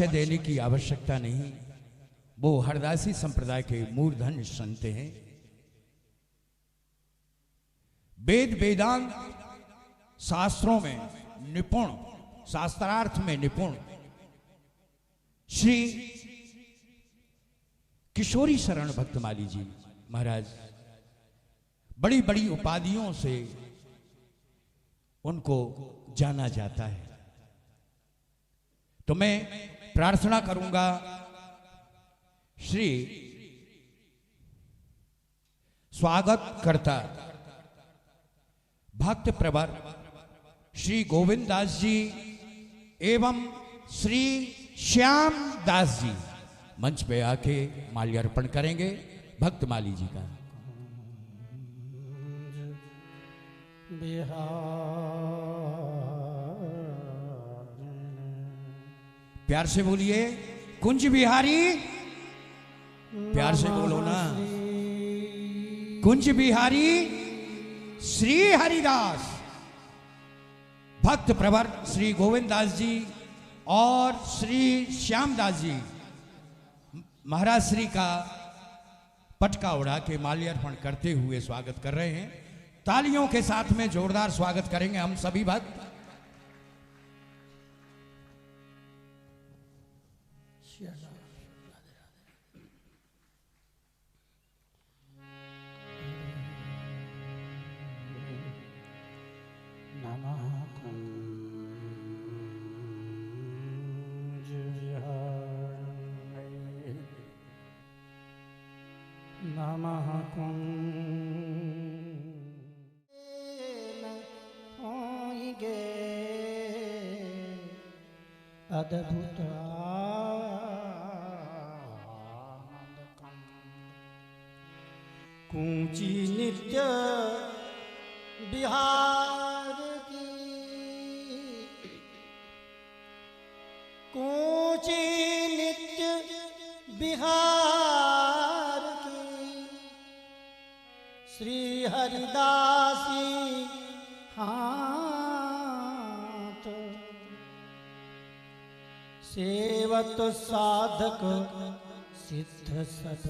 देने की आवश्यकता नहीं। वो हरदासी संप्रदाय के मूर्धन्य संत हैं। वेद वेदांत शास्त्रों में निपुण, शास्त्रार्थ में निपुण श्री किशोरी शरण भक्तमाली जी महाराज बड़ी बड़ी उपाधियों से उनको जाना जाता है। तो मैं प्रार्थना करूंगा श्री स्वागत करता भक्त प्रवर श्री गोविंद दास जी एवं श्री श्याम दास जी मंच पे आके माल्यार्पण करेंगे भक्तमाली जी का। प्यार से बोलिए कुंज बिहारी, प्यार से बोलो ना, कुंज बिहारी श्री हरिदास भक्त प्रवर श्री गोविंद दास जी और श्री श्याम दास जी महाराज श्री का पटका उड़ा के माल्यार्पण करते हुए स्वागत कर रहे हैं। तालियों के साथ में जोरदार स्वागत करेंगे हम सभी भक्त। नमः अद्भुत कूंची नित्य बिहार की, कूंची नित्य बिहार की श्री हरिदासी हाथ सेवत साधक सिद्ध सद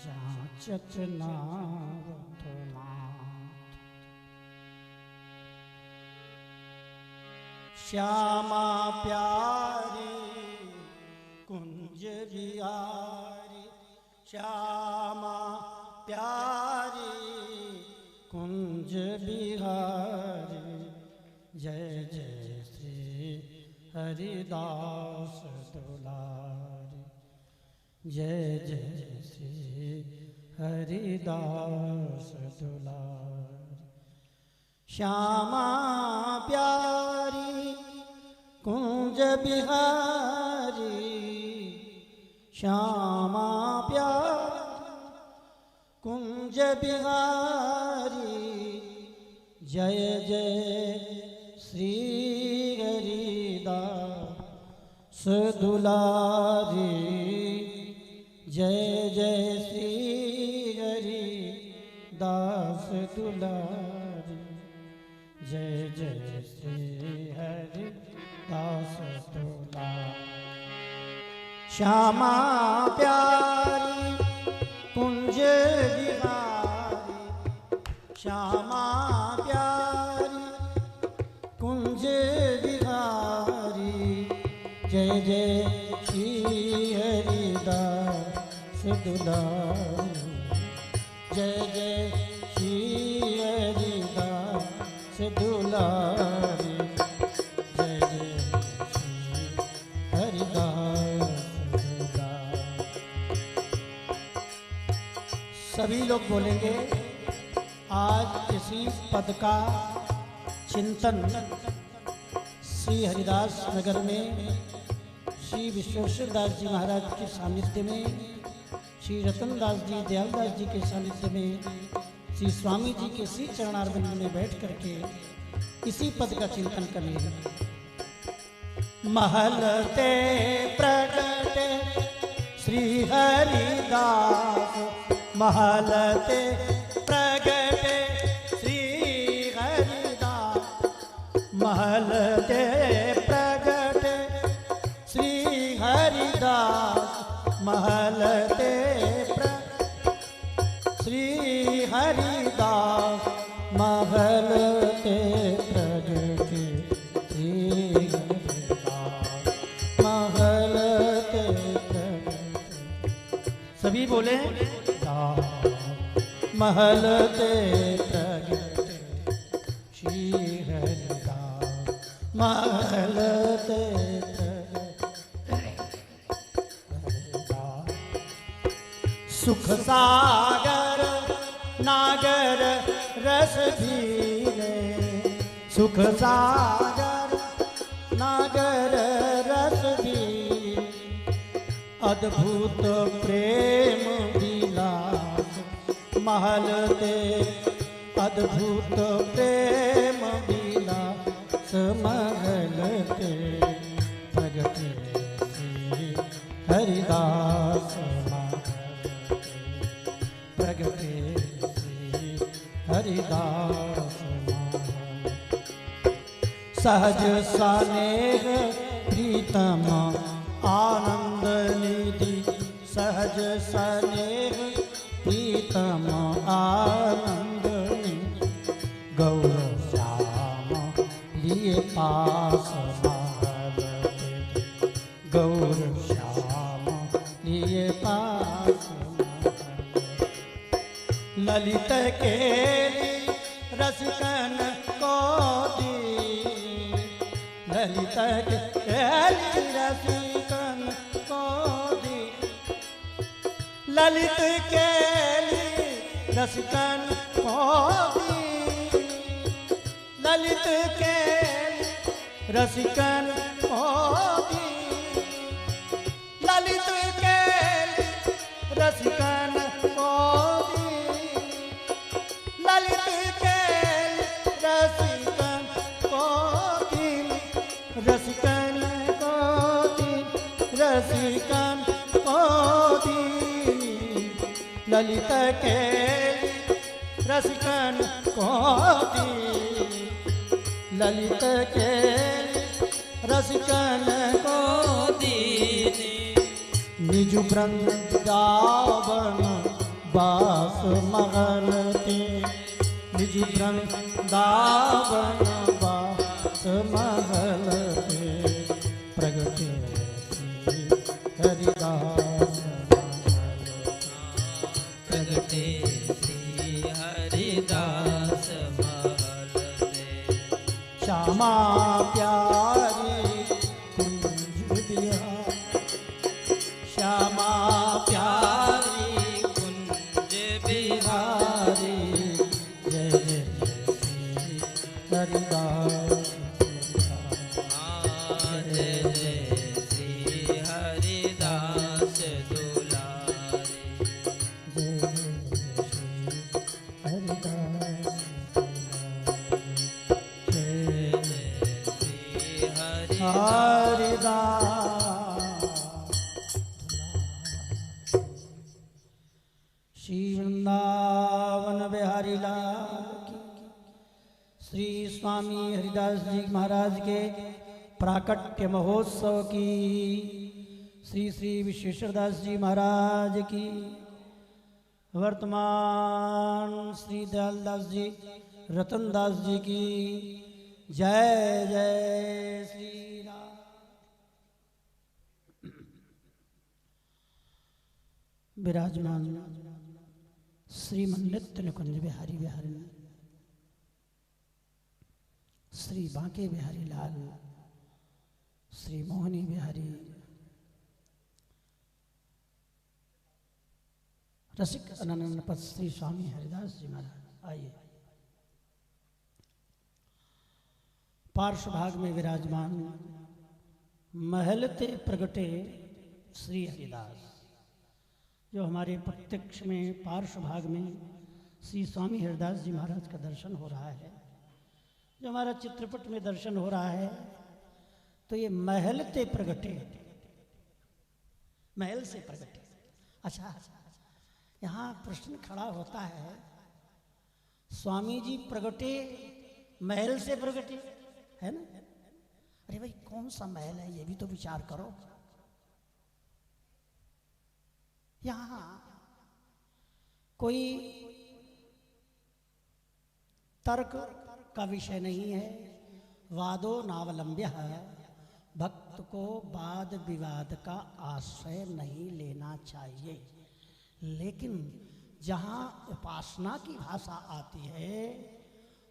जांचत नाथ। श्यामा प्यारी कुंज बिहारी, श्यामा प्यारी कुंज बिहारी, जय जय श्री हरिदास दुलारी, जय जय श्री हरिदास दुलारी। श्यामा प्यारी कुंज बिहारी, श्यामा प्यारी कुंज बिहारी, जय जय श्री हरिदास दुलारी, जय जय श्री हरिदास दुलारी, जय जय श्री हरिदास दुलारी। श्यामा प्यारी कुंज बिहारी, श्यामा प्यारी कुंज बिहारी, जय जय श्री हरिदास दुलारी, जय जय श्री हरिदास दुलारी, जय जय श्री हरिदास दुलारी। सभी लोग बोलेंगे आज इसी पद का चिंतन श्री हरिदास नगर में श्री विश्वेश्वर दास जी महाराज के सानिध्य में, श्री रतन दास जी दयाल दास जी के सानिध्य में, श्री स्वामी जी के श्री चरणारविंद में बैठ करके इसी पद का चिंतन करेंगे। महल ते प्रगटे श्री हरिदास, महल ते प्रगटे श्री हरिदास, महल ते महल ते श्री हरिदास महल ते प्रगटे श्री हरिदास महल ते प्रगटे। सभी बोले महल ते प्रगटे श्री हरिदास महल ते सुख सागर नागर रस धीरे सुख सागर नागर रस धीरे अद्भुत प्रेम विलास महल ते अद्भुत प्रेम विलास महल ते प्रगटे श्री हरिदास प्रगटे श्री हरिदास सहज स्नेह प्रीतम आनंद निधि सहज स्नेह प्रीतम आनंद निधि गौर श्याम लिए पास महल गौर श्याम लिए पास ललित केली रसिकन को दी ललित केली रसिकन को दी ललित केली रसिकन को दी ललित केली रसिकन को दी ललित केली रसिकन को दी ललित के रसिकन को दिल रसिकन को दिल रसिकन को दिल ललित के रसिकन को दिल ललित के रसिकन को दिल निज वृंदावन बास महल ते निज वृंदावन बास महल ते प्रगटे श्री हरिदास प्रगटे श्री हरिदास महल ते श्यामा प्यारी कुंज बिहार श्यामा प्यारी बिहारी जय जय श्री हरिदास जय जय श्री हरिदास दुलारी जय जय श्री हरिदास जय जय श्री हरिदास श्री वृंदावन बिहारी लाल की श्री स्वामी हरिदास जी महाराज के प्राकट्य महोत्सव की श्री श्री विश्वेश्वरदास जी महाराज की वर्तमान श्री दयालदास जी रतनदास जी की जय जय श्री राम। विराजमान श्रीमन नित्य निकुंज बिहारी बिहारी श्री बांके बिहारी लाल श्री मोहनी बिहारी रसिक अनंत पद श्री स्वामी हरिदास जी महाराज आइए। पार्श्व भाग में विराजमान महलते प्रगटे श्री हरिदास जो हमारे प्रत्यक्ष में पार्श्व भाग में श्री स्वामी हरिदास जी महाराज का दर्शन हो रहा है, जो हमारा चित्रपट में दर्शन हो रहा है, तो ये महलते प्रगटे महल से प्रगटे। अच्छा, यहाँ प्रश्न खड़ा होता है, स्वामी जी प्रगटे महल से प्रगटे है ना? अरे भाई कौन सा महल है ये भी तो विचार करो। यहाँ कोई तर्क का विषय नहीं है। वादो नावलंब्य, भक्त को वाद विवाद का आश्रय नहीं लेना चाहिए। लेकिन जहाँ उपासना की भाषा आती है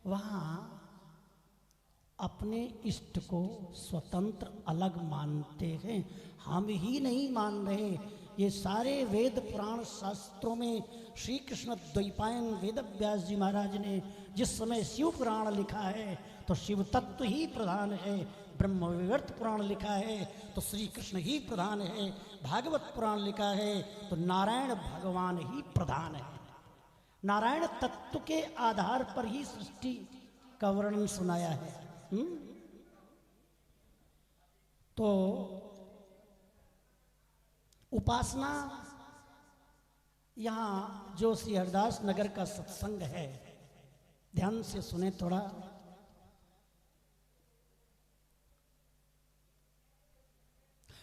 वहाँ अपने इष्ट को स्वतंत्र अलग मानते हैं। हम ही नहीं मान रहे, ये सारे वेद पुराण शास्त्रों में श्री कृष्ण द्वैपायन वेद व्यास जी महाराज ने जिस समय शिव पुराण लिखा है तो शिव तत्व ही प्रधान है, ब्रह्म विवर्त पुराण लिखा है तो श्री कृष्ण ही प्रधान है, भागवत पुराण लिखा है तो नारायण भगवान ही प्रधान है। नारायण तत्व के आधार पर ही सृष्टि का वर्णन सुनाया है। तो उपासना यहाँ जो श्री हरिदास नगर का सत्संग है, ध्यान से सुने थोड़ा।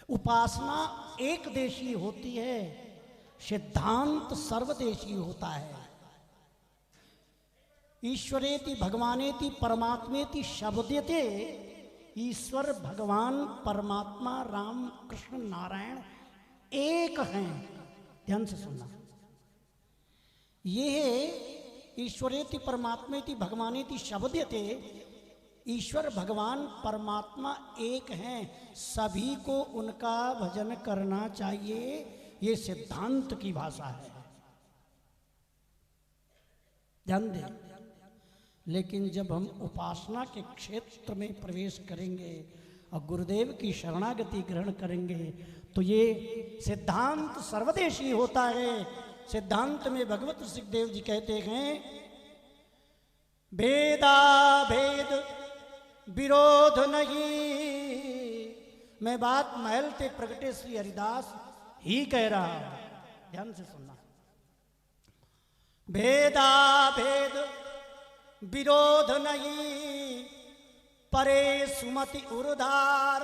उपासना एक देशी होती है, सिद्धांत सर्वदेशी होता है। ईश्वरेति भगवानेति परमात्मेति शब्दते, ईश्वर भगवान परमात्मा राम कृष्ण नारायण एक हैं। ध्यान से सुनना, ये ईश्वरेति परमात्मेति भगवानेति शब्दते, ईश्वर भगवान परमात्मा एक हैं, सभी को उनका भजन करना चाहिए, ये सिद्धांत की भाषा है। ध्यान दें। लेकिन जब हम उपासना के क्षेत्र में प्रवेश करेंगे और गुरुदेव की शरणागति ग्रहण करेंगे तो ये सिद्धांत सर्वदेशी होता है। सिद्धांत में भगवत सुखदेव जी कहते हैं, भेदा भेद विरोध नहीं। मैं बात महल ते प्रगटे श्री हरिदास ही कह रहा हूं, ध्यान से सुनना। भेदा भेद विरोध नहीं, परे सुमति उर्धार।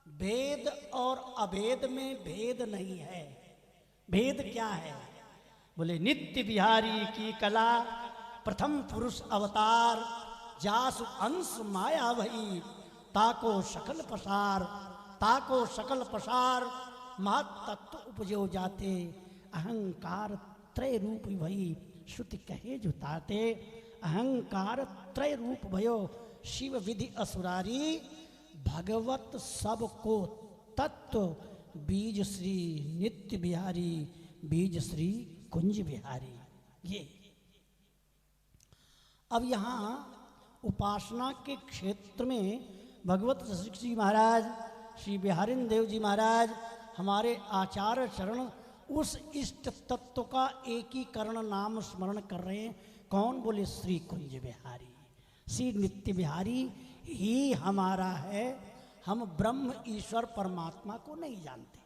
भेद और अभेद में भेद नहीं है। भेद क्या है? बोले नित्य बिहारी की कला, प्रथम पुरुष अवतार, जासु अंश माया भई, ताको सकल पसार, ताको सकल पसार, महत्तत्व उपजो जाते, अहंकार त्रय रूप भई, श्रुति कहे जुताते, अहंकार त्रय रूप भयो, शिव विधि असुरारी, भगवत सबको तत्व, बीज श्री नित्य बिहारी, बीज श्री कुंज बिहारी। ये अब यहाँ उपासना के क्षेत्र में भगवत श्री महाराज, श्री बिहारिन देव जी महाराज, हमारे आचार्य चरण उस इष्ट तत्व का एकीकरण नाम स्मरण कर रहे हैं। कौन? बोले श्री कुंज बिहारी, श्री नित्य बिहारी ही हमारा है। हम ब्रह्म ईश्वर परमात्मा को नहीं जानते,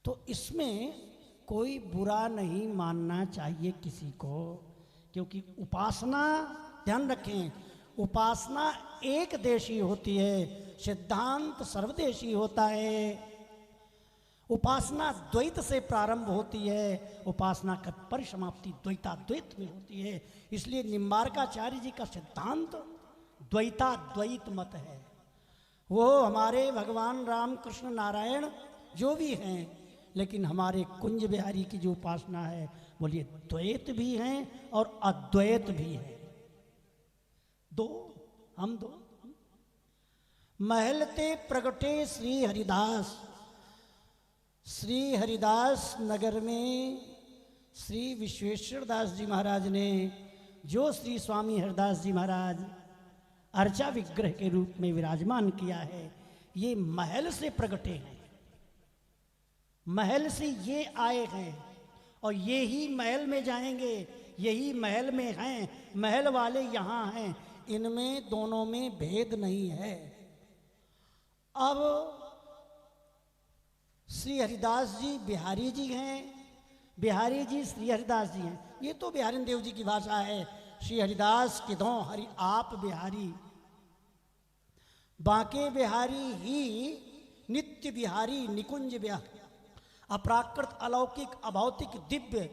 तो इसमें कोई बुरा नहीं मानना चाहिए किसी को, क्योंकि उपासना, ध्यान रखें, उपासना एक देशी होती है, सिद्धांत सर्वदेशी होता है। उपासना द्वैत से प्रारंभ होती है, उपासना का परिसमाप्ति द्वैताद्वैत में होती है। इसलिए निम्बारकाचार्य जी का सिद्धांत द्वैताद्वैत मत है। वो हमारे भगवान राम कृष्ण नारायण जो भी हैं, लेकिन हमारे कुंज बिहारी की जो उपासना है, बोलिए द्वैत भी हैं और अद्वैत भी है। दो, हम दो। महलते प्रगटे श्री हरिदास, श्री हरिदास नगर में श्री विश्वेश्वर दास जी महाराज ने जो श्री स्वामी हरिदास जी महाराज अर्चा विग्रह के रूप में विराजमान किया है, ये महल से प्रगटे हैं, महल से ये आए हैं और ये ही महल में जाएंगे, यही महल में हैं, महल वाले यहाँ हैं, इनमें दोनों में भेद नहीं है। अब श्री हरिदास जी बिहारी जी हैं, बिहारी जी श्री हरिदास जी हैं। ये तो बिहारिन देव जी की भाषा है, श्री हरिदास किधों हरि आप बिहारी, बांके बिहारी ही नित्य बिहारी निकुंज बिहारी। अपराकृत अलौकिक अभौतिक दिव्य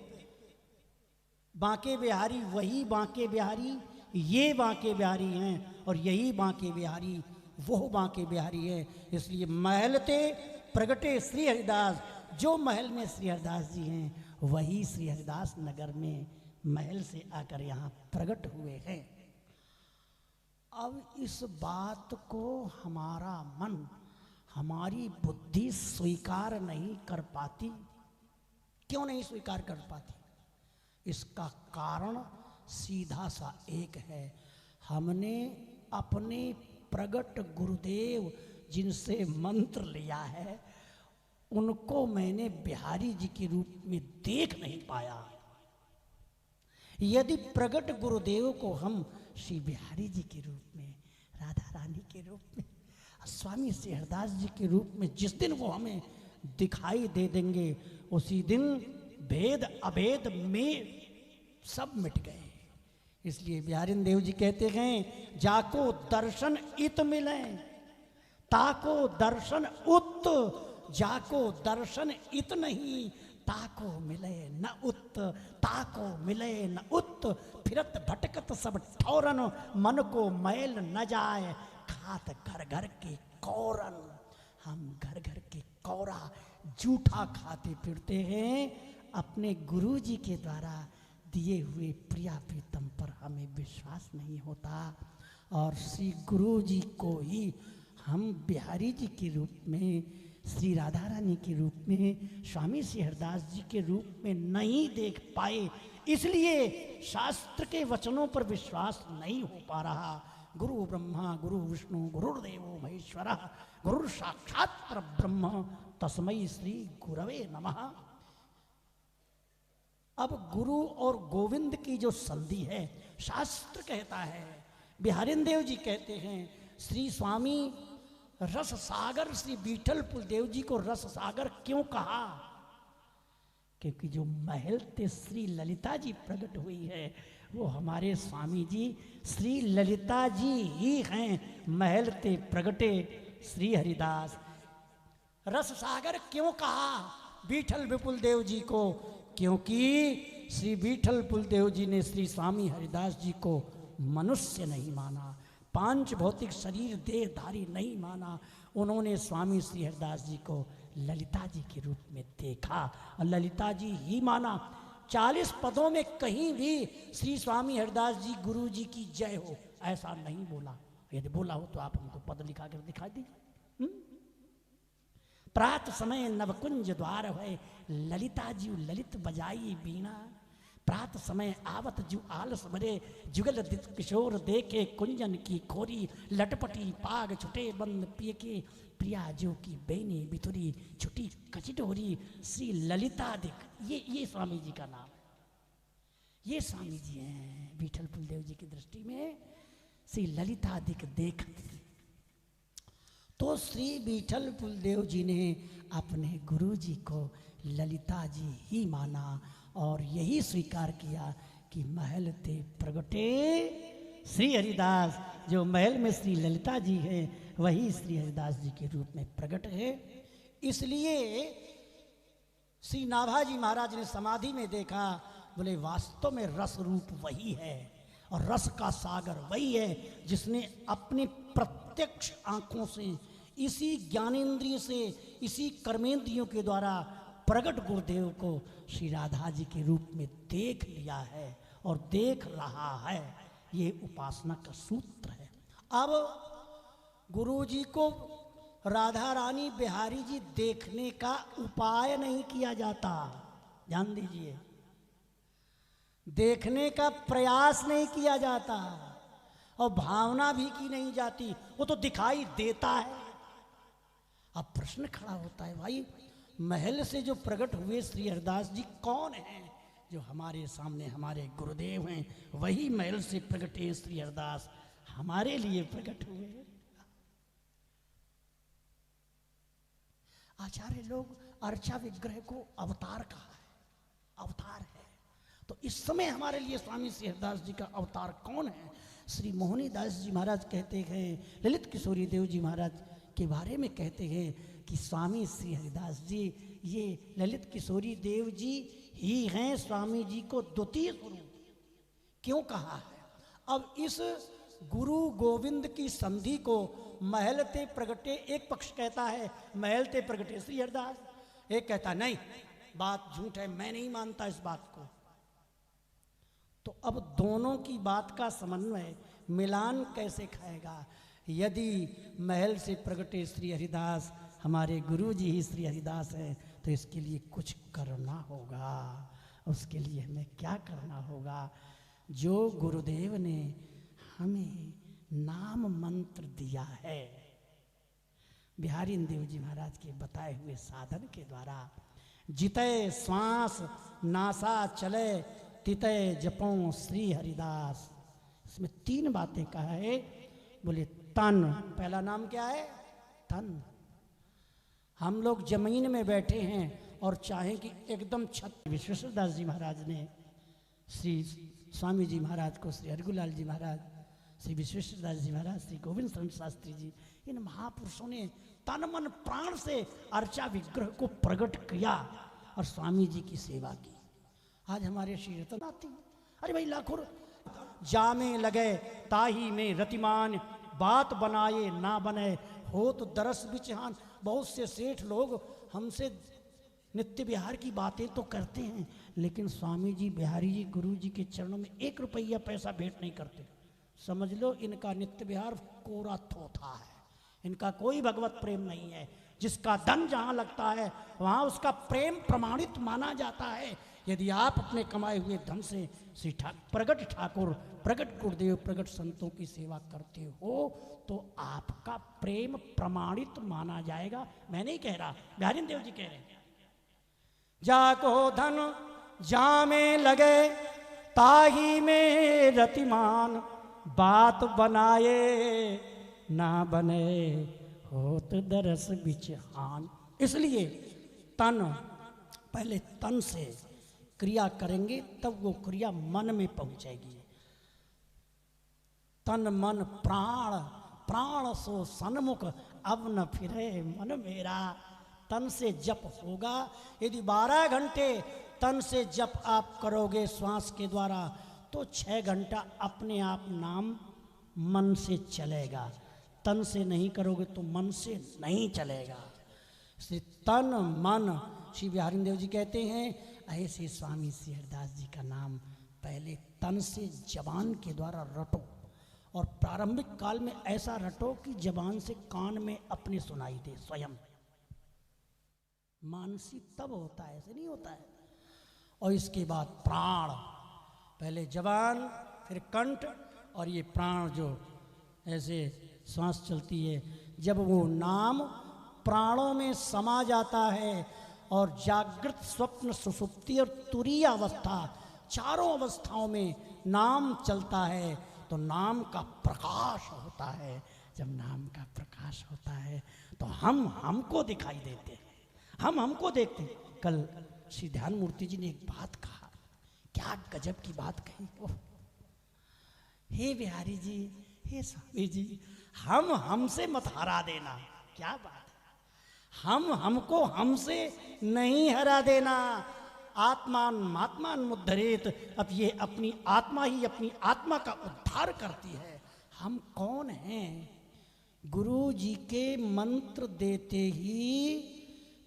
बांके बिहारी, वही बांके बिहारी, ये बांके बिहारी हैं और यही बांके बिहारी वो बांके बिहारी है। इसलिए महल ते प्रगटे श्री हरिदास, जो महल में श्री हरिदास जी हैं वही श्री हरिदास नगर में महल से आकर यहाँ प्रकट हुए हैं। अब इस बात को हमारा मन, हमारी बुद्धि स्वीकार नहीं कर पाती। क्यों नहीं स्वीकार कर पाती? इसका कारण सीधा सा एक है, हमने अपने प्रगट गुरुदेव जिनसे मंत्र लिया है उनको मैंने बिहारी जी के रूप में देख नहीं पाया। यदि प्रगट गुरुदेव को हम श्री बिहारी जी के रूप में, राधा रानी के रूप में, स्वामी श्री हरिदास जी के रूप में जिस दिन वो हमें दिखाई दे देंगे उसी दिन भेद अभेद में सब मिट गए। इसलिए बिहारी देव जी कहते हैं, जाको दर्शन इत मिले ताको दर्शन उत, जाको दर्शन इत नहीं ताको मिले न उत, ताको मिले न उत, फिरत भटकत सब ठौरन, मन को मैल न जाए खात घर घर के कौरन। हम घर घर के कौरा जूठा खाते फिरते हैं, अपने गुरु जी के द्वारा दिए हुए प्रिया प्रीतम पर हमें विश्वास नहीं होता। और श्री गुरु जी को ही हम बिहारी जी के रूप में, श्री राधा रानी के रूप में, स्वामी श्री हरिदास जी के रूप में नहीं देख पाए, इसलिए शास्त्र के वचनों पर विश्वास नहीं हो पा रहा। गुरु ब्रह्मा गुरु विष्णु गुरुर्देवो महेश्वरः, गुरु साक्षात परब्रह्म तस्मै श्री गुरवे नमः। अब गुरु और गोविंद की जो संधि है, शास्त्र कहता है, बिहारी देव जी कहते हैं, श्री स्वामी रस सागर श्री बीठल पुलदेव जी को रस सागर क्यों कहा? क्योंकि जो महल ते श्री ललिता जी प्रकट हुई है वो हमारे स्वामी जी श्री ललिता जी ही हैं। महल ते प्रगटे श्री हरिदास। रस सागर क्यों कहा बीठल विपुल देव जी को? क्योंकि श्री बीठल पुलदेव जी ने श्री स्वामी हरिदास जी को मनुष्य नहीं माना, पांच भौतिक शरीर देहधारी नहीं माना। उन्होंने स्वामी श्री हरिदास जी को ललिता जी के रूप में देखा और ललिता जी ही माना। 40 पदों में कहीं भी श्री स्वामी हरिदास जी गुरु जी की जय हो ऐसा नहीं बोला। यदि बोला हो तो आप हमको पद लिखा कर दिखा दीजिए। प्रात समय नवकुंज द्वार है, ललिता जी ललित बजाई बीणा। प्रात समय आवत जु आलस भरे, जुगल दित किशोर देखे कुंजन की खोरी। लटपटी पाग छुटे बंद पिए के, प्रिया जो की बेनी बिथुरी छुटी कचिटोरी। श्री ललिता दिक, ये स्वामी जी का नाम है। ये स्वामी जी हैं बीठल पुलदेव जी की दृष्टि में श्री ललिता दिक देखत। तो श्री बीठल पुलदेव जी ने अपने गुरु जी को ललिता जी ही माना और यही स्वीकार किया कि महल ते प्रगटे श्री हरिदास। जो महल में श्री ललिता जी है वही श्री हरिदास जी के रूप में प्रकट है। इसलिए श्री नाभाजी महाराज ने समाधि में देखा, बोले वास्तव में रस रूप वही है और रस का सागर वही है जिसने अपने प्रत्यक्ष आंखों से, इसी ज्ञानेंद्रिय से, इसी कर्मेंद्रियों के द्वारा प्रगट गुरुदेव को श्री राधा जी के रूप में देख लिया है और देख रहा है। ये उपासना का सूत्र है। अब गुरु जी को राधा रानी बिहारी जी देखने का उपाय नहीं किया जाता, ध्यान दीजिए। देखने का प्रयास नहीं किया जाता और भावना भी की नहीं जाती, वो तो दिखाई देता है। अब प्रश्न खड़ा होता है, भाई महल से जो प्रकट हुए श्री हरिदास जी कौन हैं? जो हमारे सामने हमारे गुरुदेव हैं, वही महल से प्रकटे श्री हरिदास हमारे लिए प्रकट हुए। आचार्य लोग अर्चा विग्रह को अवतार कहा है, अवतार है। तो इस समय हमारे लिए स्वामी श्री हरिदास जी का अवतार कौन है? श्री मोहनी दास जी महाराज कहते हैं, ललित किशोरी देव जी महाराज के बारे में कहते हैं कि स्वामी श्री हरिदास जी ये ललित किशोरी देव जी ही हैं स्वामी जी को द्वितीय गुरु क्यों कहा है। अब इस गुरु गोविंद की संधि को महल ते प्रगटे, एक पक्ष कहता है महल ते प्रगटे श्री हरिदास, एक कहता नहीं बात झूठ है, मैं नहीं मानता इस बात को। तो अब दोनों की बात का समन्वय मिलान कैसे खाएगा। यदि महल से प्रगटे श्री हरिदास हमारे गुरु जी ही श्री हरिदास हैं तो इसके लिए कुछ करना होगा। उसके लिए हमें क्या करना होगा, जो गुरुदेव ने हमें नाम मंत्र दिया है बिहारी देव जी महाराज के बताए हुए साधन के द्वारा, जितय श्वास नासा चले तितय जपों श्री हरिदास। इसमें 3 बातें कहा है। बोले तन, पहला नाम क्या है तन। हम लोग जमीन में बैठे हैं और चाहें कि एकदम छत। विश्वेश्वर दास जी महाराज ने श्री स्वामी जी महाराज को, श्री हरगुलाल जी महाराज, श्री विश्वेश्वर दास जी महाराज, श्री गोविंद शरण शास्त्री जी, इन महापुरुषों ने तन मन प्राण से अर्चा विग्रह को प्रकट किया और स्वामी जी की सेवा की। आज हमारे श्री रतन आती, अरे भाई लाखों जामे लगे ताही में रतिमान, बात बनाए ना बने हो तो दरस बिचहान। बहुत से सेठ लोग हमसे नित्य विहार की बातें तो करते हैं, लेकिन स्वामी जी बिहारी जी गुरु जी के चरणों में 1 रुपया पैसा भेंट नहीं करते। समझ लो इनका नित्य विहार कोरा थोथा है, इनका कोई भगवत प्रेम नहीं है। जिसका धन जहाँ लगता है वहाँ उसका प्रेम प्रमाणित माना जाता है। यदि आप अपने कमाए हुए धन से श्री प्रगट ठाकुर, प्रगट गुरुदेव, प्रगट संतों की सेवा करते हो तो आपका प्रेम प्रमाणित माना जाएगा। मैं नहीं कह रहा, बिहारी देव जी कह रहे हैं। जाको धन जामे लगे ताही में रतिमान, बात बनाए ना बने होत दरस बिचहान। इसलिए तन, पहले तन से क्रिया करेंगे तब वो क्रिया मन में पहुंचेगी। तन मन प्राण, प्राण सो सन्मुख अब न फिरे मन मेरा। तन से जप होगा। यदि 12 घंटे तन से जप आप करोगे श्वास के द्वारा तो 6 घंटा अपने आप नाम मन से चलेगा। तन से नहीं करोगे तो मन से नहीं चलेगा। इसलिए तन मन, श्री बिहारी देव जी कहते हैं ऐसे स्वामी श्री हरिदास जी का नाम पहले तन से जबान के द्वारा रटो, और प्रारंभिक काल में ऐसा रटो कि जबान से कान में अपने सुनाई दे स्वयं। मानसी तब होता है, ऐसे नहीं होता है। और इसके बाद प्राण, पहले जबान फिर कंठ और ये प्राण जो ऐसे सांस चलती है। जब वो नाम प्राणों में समा जाता है और जागृत स्वप्न सुषुप्ति और तुरीय अवस्था, चारों अवस्थाओं में नाम चलता है तो नाम का प्रकाश होता है। जब नाम का प्रकाश होता है तो हम हमको दिखाई देते हैं, हम हमको देखते हैं। कल श्री ध्यान मूर्ति जी ने एक बात कहा, क्या गजब की बात कही। ओह, हे बिहारी जी, हे स्वामी जी, हम हमसे मत हरा देना। क्या बात है, हम हमको हमसे नहीं हरा देना। आत्मान मात्मान मुद्धरेत, अब ये अपनी आत्मा ही अपनी आत्मा का उद्धार करती है। हम कौन हैं? गुरु जी के मंत्र देते ही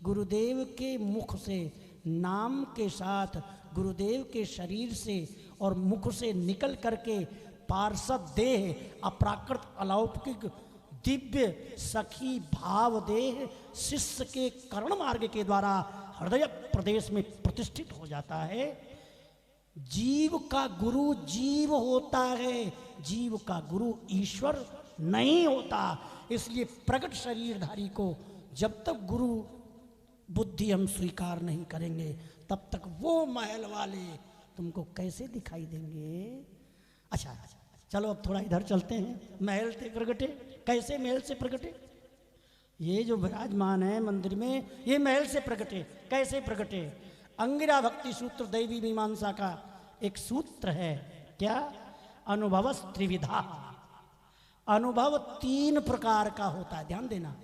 गुरुदेव के मुख से, नाम के साथ गुरुदेव के शरीर से और मुख से निकल करके पार्षद देह, अप्राकृत अलौकिक दिव्य सखी भाव देह शिष्य के कर्ण मार्ग के द्वारा हृदय प्रदेश में प्रतिष्ठित हो जाता है। जीव का गुरु जीव होता है, जीव का गुरु ईश्वर नहीं होता। इसलिए प्रकट शरीरधारी को जब तक गुरु बुद्धि हम स्वीकार नहीं करेंगे तब तक वो महल वाले तुमको कैसे दिखाई देंगे। अच्छा चलो अब थोड़ा इधर चलते हैं। महल से प्रगटे, कैसे महल से प्रगटे? ये जो विराजमान है मंदिर में, ये महल से प्रगटे। कैसे प्रगटे? अंगिरा भक्ति सूत्र दैवी मीमांसा का एक सूत्र है। क्या? अनुभव त्रिविधा। अनुभव 3 प्रकार का होता है, ध्यान देना।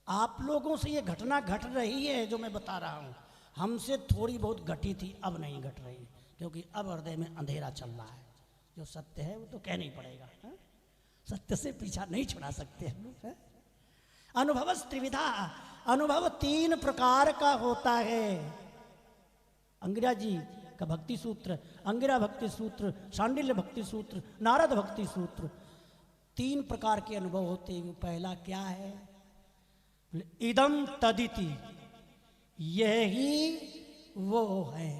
आप लोगों से ये घटना घट रही है जो मैं बता रहा हूँ, हमसे थोड़ी बहुत घटी थी, अब नहीं घट रही, क्योंकि अब हृदय में अंधेरा चल रहा है। जो सत्य है वो तो कहना ही पड़ेगा, है? सत्य से पीछा नहीं छुड़ा सकते हम लोग। अनुभव त्रिविधा, अनुभव 3 प्रकार का होता है। अंगिरा जी का भक्ति सूत्र, अंगिरा भक्ति सूत्र, शांडिल्य भक्ति सूत्र, नारद भक्ति सूत्र, 3 प्रकार के अनुभव होते हैं। पहला क्या है? इदम तदिति, यही वो है।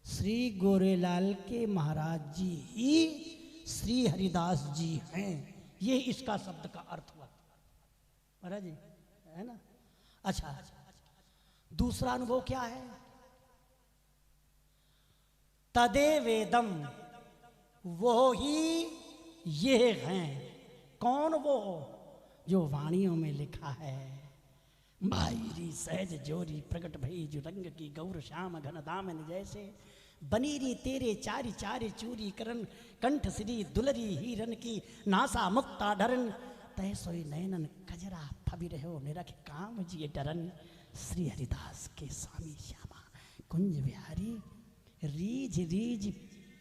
श्री गोरेलाल के महाराज जी ही श्री हरिदास जी हैं, ये इसका शब्द का अर्थ हुआ महाराज जी, है ना। अच्छा, दूसरा अनुभव क्या है? तदे वेदम, वो ही ये हैं। कौन वो? जो वाणियों में लिखा है, मायरी सहज जोरी प्रकट भई जो रंग की गौर श्याम घन दामन जैसे, बनीरी तेरे चारि चारि चूरी करन, कंठ श्री दुलरी हिरन की नासा मुक्ता डरन, तय सोई नयनन कजरा फबी रहो निरख काम जिए डरन। श्री हरिदास के स्वामी श्यामा कुंज बिहारी रीझ रीझ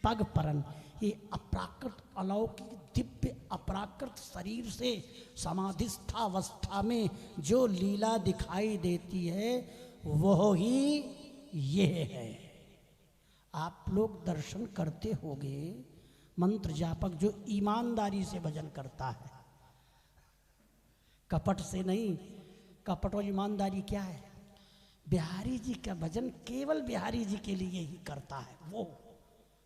पग परन। ये अपराकृत अलौकिक दिव्य अपराकृत शरीर से समाधिस्थावस्था में जो लीला दिखाई देती है वो ही ये है। आप लोग दर्शन करते होंगे, मंत्र जापक जो ईमानदारी से भजन करता है, कपट से नहीं। कपट और ईमानदारी क्या है? बिहारी जी का भजन केवल बिहारी जी के लिए ही करता है, वो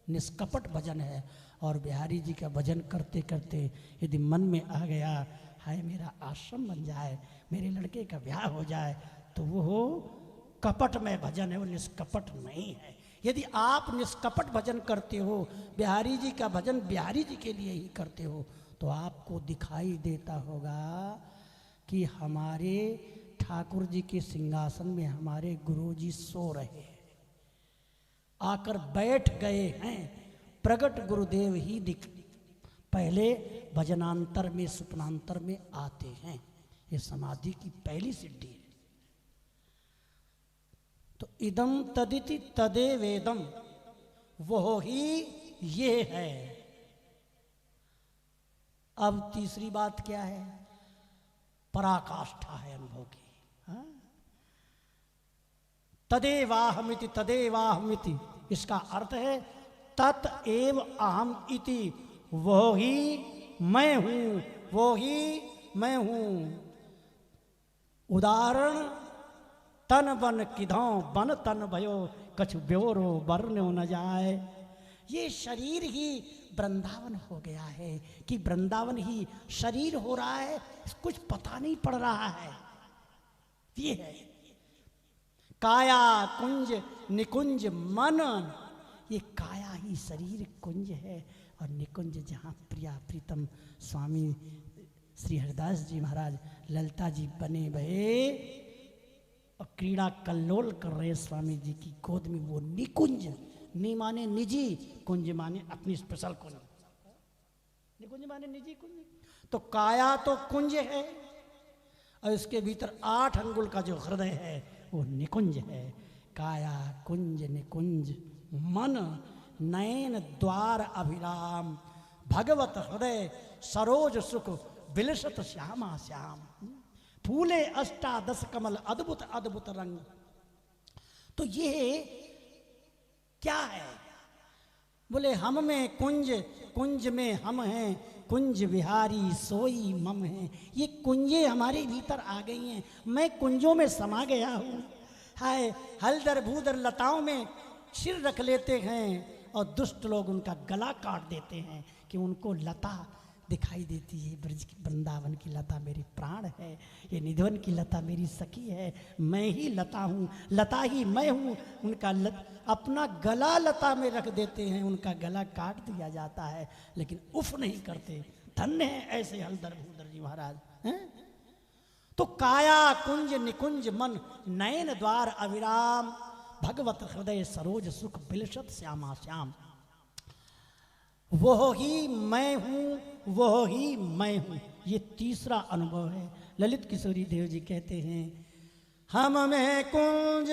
निष्कपट भजन है। और बिहारी जी का भजन करते करते यदि मन में आ गया, हाय मेरा आश्रम बन जाए, मेरे लड़के का ब्याह हो जाए, तो वो कपट में भजन है, वो निष्कपट नहीं है। यदि आप निष्कपट भजन करते हो, बिहारी जी का भजन बिहारी जी के लिए ही करते हो, तो आपको दिखाई देता होगा कि हमारे ठाकुर जी के सिंहासन में हमारे गुरु जी सो रहे हैं, आकर बैठ गए हैं। प्रगट गुरुदेव ही पहले भजनांतर में सुपनांतर में आते हैं। ये समाधि की पहली सिद्धि है। तो इदम तदिति तदे वेदम, वो ही ये है। अब तीसरी बात क्या है? पराकाष्ठा है अनुभव की। हाँ? तदेवाहमिति तदेवाहमिति, इसका अर्थ है तत एव अहम इति, वो ही मैं हूं, वो ही मैं हूं। उदाहरण तन बन किधों बन तन भयो, कछु ब्योरो बरनो न जाए। ये शरीर ही वृंदावन हो गया है कि वृंदावन ही शरीर हो रहा है, कुछ पता नहीं पड़ रहा है। ये है काया कुंज निकुंज मन, ये काया ही शरीर कुंज है और निकुंज जहाँ प्रिया प्रीतम स्वामी श्री हरिदास जी महाराज ललिता जी बने भये और क्रीड़ा कल्लोल कर रहे स्वामी जी की गोद में, वो निकुंज। नी माने निजी, कुंज माने अपनी स्पेशल कुंज। निकुंज माने निजी कुंज। तो काया तो कुंज है और इसके भीतर 8 अंगुल का जो हृदय है वो निकुंज है। काया कुंज निकुंज मन नयन द्वार अभिराम, भगवत हृदय सरोज सुख बिलसत श्यामा श्याम, फूले 18 कमल अद्भुत अद्भुत रंग। तो ये क्या है? बोले हम में कुंज, कुंज में हम हैं, कुंज बिहारी सोई मम है। ये कुंजें हमारे भीतर आ गई हैं, मैं कुंजों में समा गया हूँ। हाय हलदर भूदर लताओं में सिर रख लेते हैं और दुष्ट लोग उनका गला काट देते हैं कि उनको लता दिखाई देती है। ब्रज की वृंदावन की लता मेरी प्राण है, ये निधवन की लता मेरी सखी है, मैं ही लता हूँ, लता ही मैं हूँ। उनका अपना गला लता में रख देते हैं, उनका गला काट दिया जाता है, लेकिन उफ नहीं करते। धन्य है ऐसे हलदर भूदर जी महाराज हैं। तो काया कुंज निकुंज मन नयन द्वार अविराम, भगवत हृदय सरोज सुख बिलसत श्यामा श्याम। वो ही मैं हूं, वो ही मैं हूं। ये तीसरा अनुभव है। ललित किशोरी देव जी कहते हैं, हम में कुंज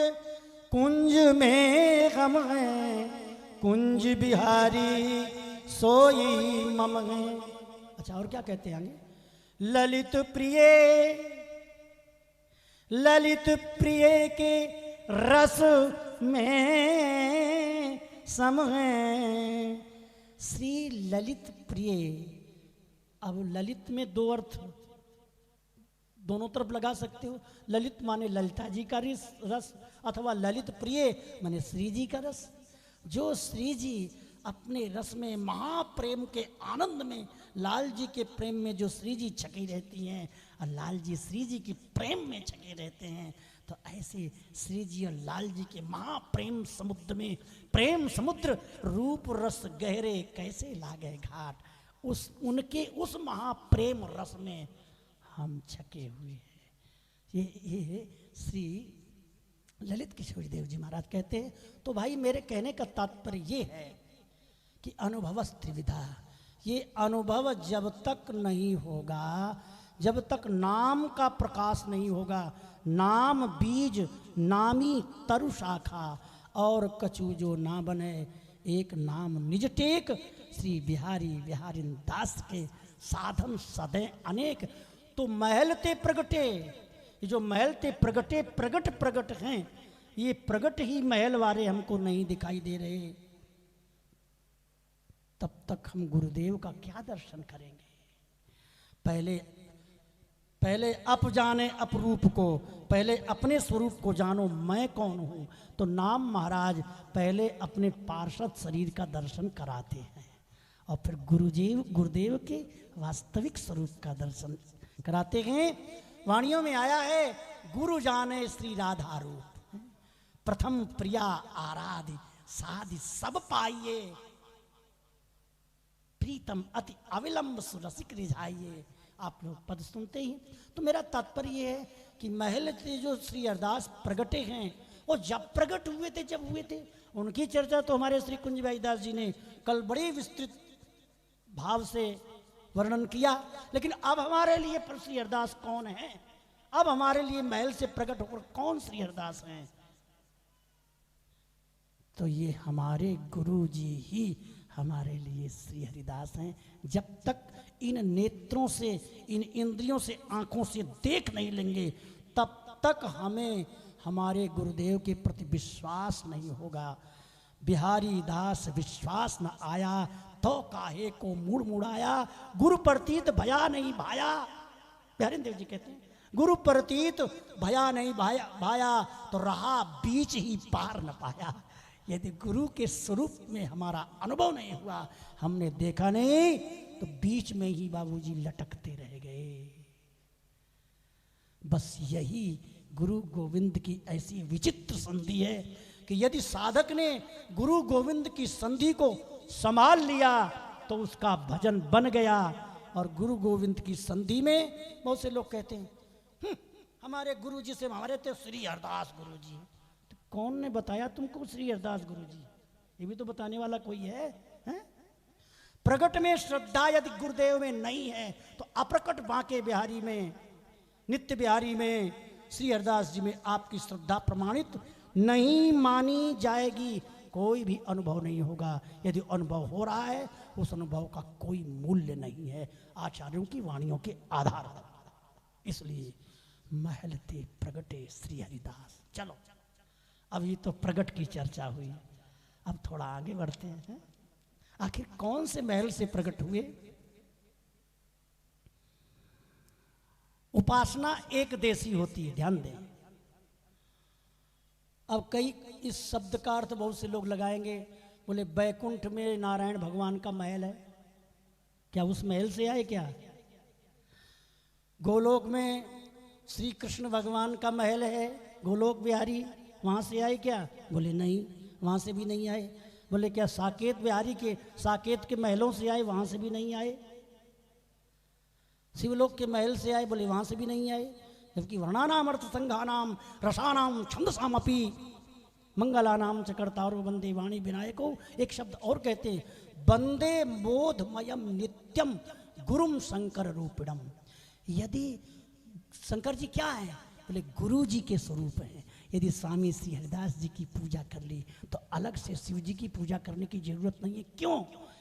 कुंज में हम हैं, कुंज बिहारी सोई मम है। अच्छा, और क्या कहते हैं आगे? ललित प्रिय के रस में सम है, श्री ललित प्रिय। अब ललित में दो अर्थ दोनों तरफ लगा सकते हो। ललित माने ललिता जी का रस, अथवा ललित प्रिय माने श्री जी का रस। जो श्री जी अपने रस में, महाप्रेम के आनंद में, लाल जी के प्रेम में जो श्री जी छकी रहती हैं और लाल जी श्री जी के प्रेम में छके रहते हैं, तो ऐसे श्री जी और लाल जी के महाप्रेम समुद्र में, प्रेम समुद्र रूप रस गहरे कैसे लागे घाट, उनके उस महाप्रेम रस में हम छके हुए हैं। ये श्री ललित किशोर देव जी महाराज कहते हैं। तो भाई मेरे कहने का तात्पर्य ये है कि अनुभवस् त्रिविधा, ये अनुभव जब तक नहीं होगा, जब तक नाम का प्रकाश नहीं होगा, नाम बीज नामी तरु शाखा और कछु जो ना बने, एक नाम निज टेक, श्री बिहारी बिहारिन दास के साधन सदै अनेक। तो महल ते प्रगटे, ये जो महल ते प्रगटे प्रगट हैं, ये प्रगट ही महल वाले हमको नहीं दिखाई दे रहे, तब तक हम गुरुदेव का क्या दर्शन करेंगे? पहले अप जाने अपरूप को, पहले अपने स्वरूप को जानो मैं कौन हूँ। तो नाम महाराज पहले अपने पार्षद शरीर का दर्शन कराते हैं और फिर गुरुदेव के वास्तविक स्वरूप का दर्शन कराते हैं। वाणियों में आया है, गुरु जाने श्री राधा रूप, प्रथम प्रिया आराधि साधि सब पाइये, प्रीतम अति अविलंब सुरसिक रिझाइए। आप लोग पद सुनते ही। तो मेरा तात्पर्य ये है कि महल से जो श्री हरिदास प्रगटे हैं, वो जब प्रकट हुए थे, जब हुए थे, उनकी चर्चा तो हमारे श्री कुंज भाई दास जी ने कल बड़े विस्तृत भाव से वर्णन किया। लेकिन अब हमारे लिए श्री हरिदास कौन है? अब हमारे लिए महल से प्रकट होकर कौन श्री हरिदास हैं? तो ये हमारे गुरु जी ही हमारे लिए श्री हरिदास हैं। जब तक इन नेत्रों से, इन इंद्रियों से, आंखों से देख नहीं लेंगे, तब तक हमें हमारे गुरुदेव के प्रति विश्वास नहीं होगा। बिहारी दास विश्वास न आया तो काहे को मुड़ मुड़ाया, गुरु प्रतीत भया नहीं भाया। बिहारी देव जी कहते हैं, गुरु प्रतीत भया नहीं भाया तो रहा बीच ही पार न पाया। यदि गुरु के स्वरूप में हमारा अनुभव नहीं हुआ, हमने देखा नहीं, तो बीच में ही बाबूजी लटकते रह गए। बस यही गुरु गोविंद की ऐसी विचित्र संधि है कि यदि साधक ने गुरु गोविंद की संधि को संभाल लिया तो उसका भजन बन गया। और गुरु गोविंद की संधि में बहुत से लोग कहते हैं हमारे गुरु जी से हमारे थे श्री हरदास गुरु जी। तो कौन ने बताया तुमको श्री हरदास गुरु जी? ये भी तो बताने वाला कोई है? प्रकट में श्रद्धा यदि गुरुदेव में नहीं है तो अप्रकट बांके बिहारी में, नित्य बिहारी में, श्री हरदास जी में आपकी श्रद्धा प्रमाणित नहीं मानी जाएगी। कोई भी अनुभव नहीं होगा। यदि अनुभव हो रहा है, उस अनुभव का कोई मूल्य नहीं है आचार्यों की वाणियों के आधार पर। इसलिए महलते प्रगटे श्री हरिदास। चलो, अभी तो प्रगट की चर्चा हुई, अब थोड़ा आगे बढ़ते हैं। आखिर कौन से महल से प्रकट हुए? उपासना एक देशी होती है, ध्यान दें। अब कई इस शब्द का अर्थ बहुत से लोग लगाएंगे, बोले बैकुंठ में नारायण भगवान का महल है, क्या उस महल से आए क्या? गोलोक में श्री कृष्ण भगवान का महल है, गोलोक बिहारी, वहां से आए क्या? बोले नहीं, वहां से भी नहीं आए। बोले क्या साकेत बिहारी के, साकेत के महलों से आए? वहां से भी नहीं आए। शिवलोक के महल से आए? बोले वहां से भी नहीं आए। जबकि वर्णानाम अर्थ संघानाम रसानाम छंदसामपि मंगलानाम च कर्तारो वंदे वाणी विनायको। एक शब्द और कहते हैं, वंदे मोधमयम नित्यम गुरुम शंकर रूपिणम। यदि शंकर जी क्या है, बोले गुरु जी के स्वरूप हैं। यदि स्वामी श्री हरिदास जी की पूजा कर ली तो अलग से शिव जी की पूजा करने की जरूरत नहीं है। क्यों?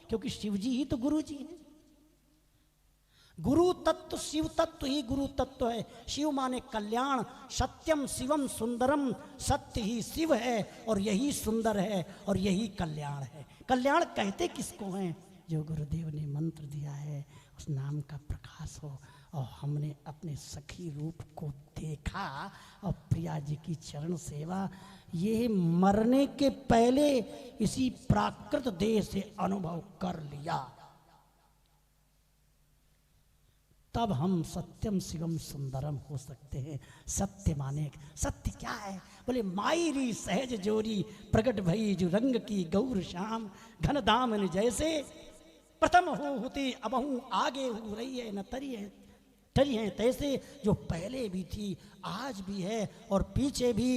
क्योंकि शिव जी ही तो गुरु जी हैं। गुरु तत्व शिव तत्व ही गुरु तत्व है। शिव माने कल्याण, सत्यम शिवम सुंदरम, सत्य ही शिव है और यही सुंदर है और यही कल्याण है। कल्याण कहते किसको हैं? जो गुरुदेव ने मंत्र दिया है उस नाम का प्रकाश हो। और हमने अपने सखी रूप को देखा और प्रिया जी की चरण सेवा, ये मरने के पहले इसी प्राकृत देह से अनुभव कर लिया, तब हम सत्यम शिवम सुंदरम हो सकते हैं। सत्य माने सत्य क्या है? बोले मायरी सहज जोरी प्रगट भई जो रंग की गौर श्याम, घन दामन जैसे प्रथम हो होते अब हूँ आगे हो रही है न टरी है तैसे, जो पहले भी थी आज भी है और पीछे भी।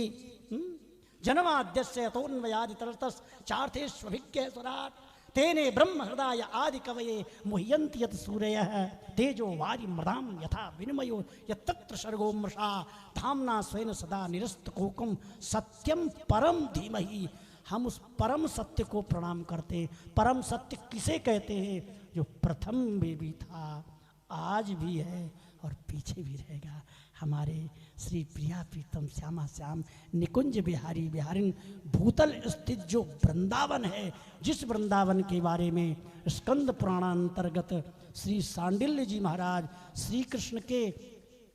जन्माद्यस्य तोन्वयादि तरतस चार्थेष्वभिज्ञ स्वराट, तेने ब्रह्म हृदय आदि कवये मुह्यन्ति यत् सूरयः, तेजो वारि मृदाम यथा विनिमयो यत्र सर्गो मृषा, धाम्ना स्वेन सदा निरस्तकोकम सत्यम परम धीमहि। हम उस परम सत्य को प्रणाम करते। परम सत्य किसे कहते हैं? जो प्रथम में भी था, आज भी है और पीछे भी रहेगा। हमारे श्री प्रिया प्रीतम श्यामा श्याम निकुंज बिहारी बिहारिन भूतल स्थित जो वृंदावन है, जिस वृंदावन के बारे में स्कंद पुराणांतर्गत श्री सांडिल्य जी महाराज श्री कृष्ण के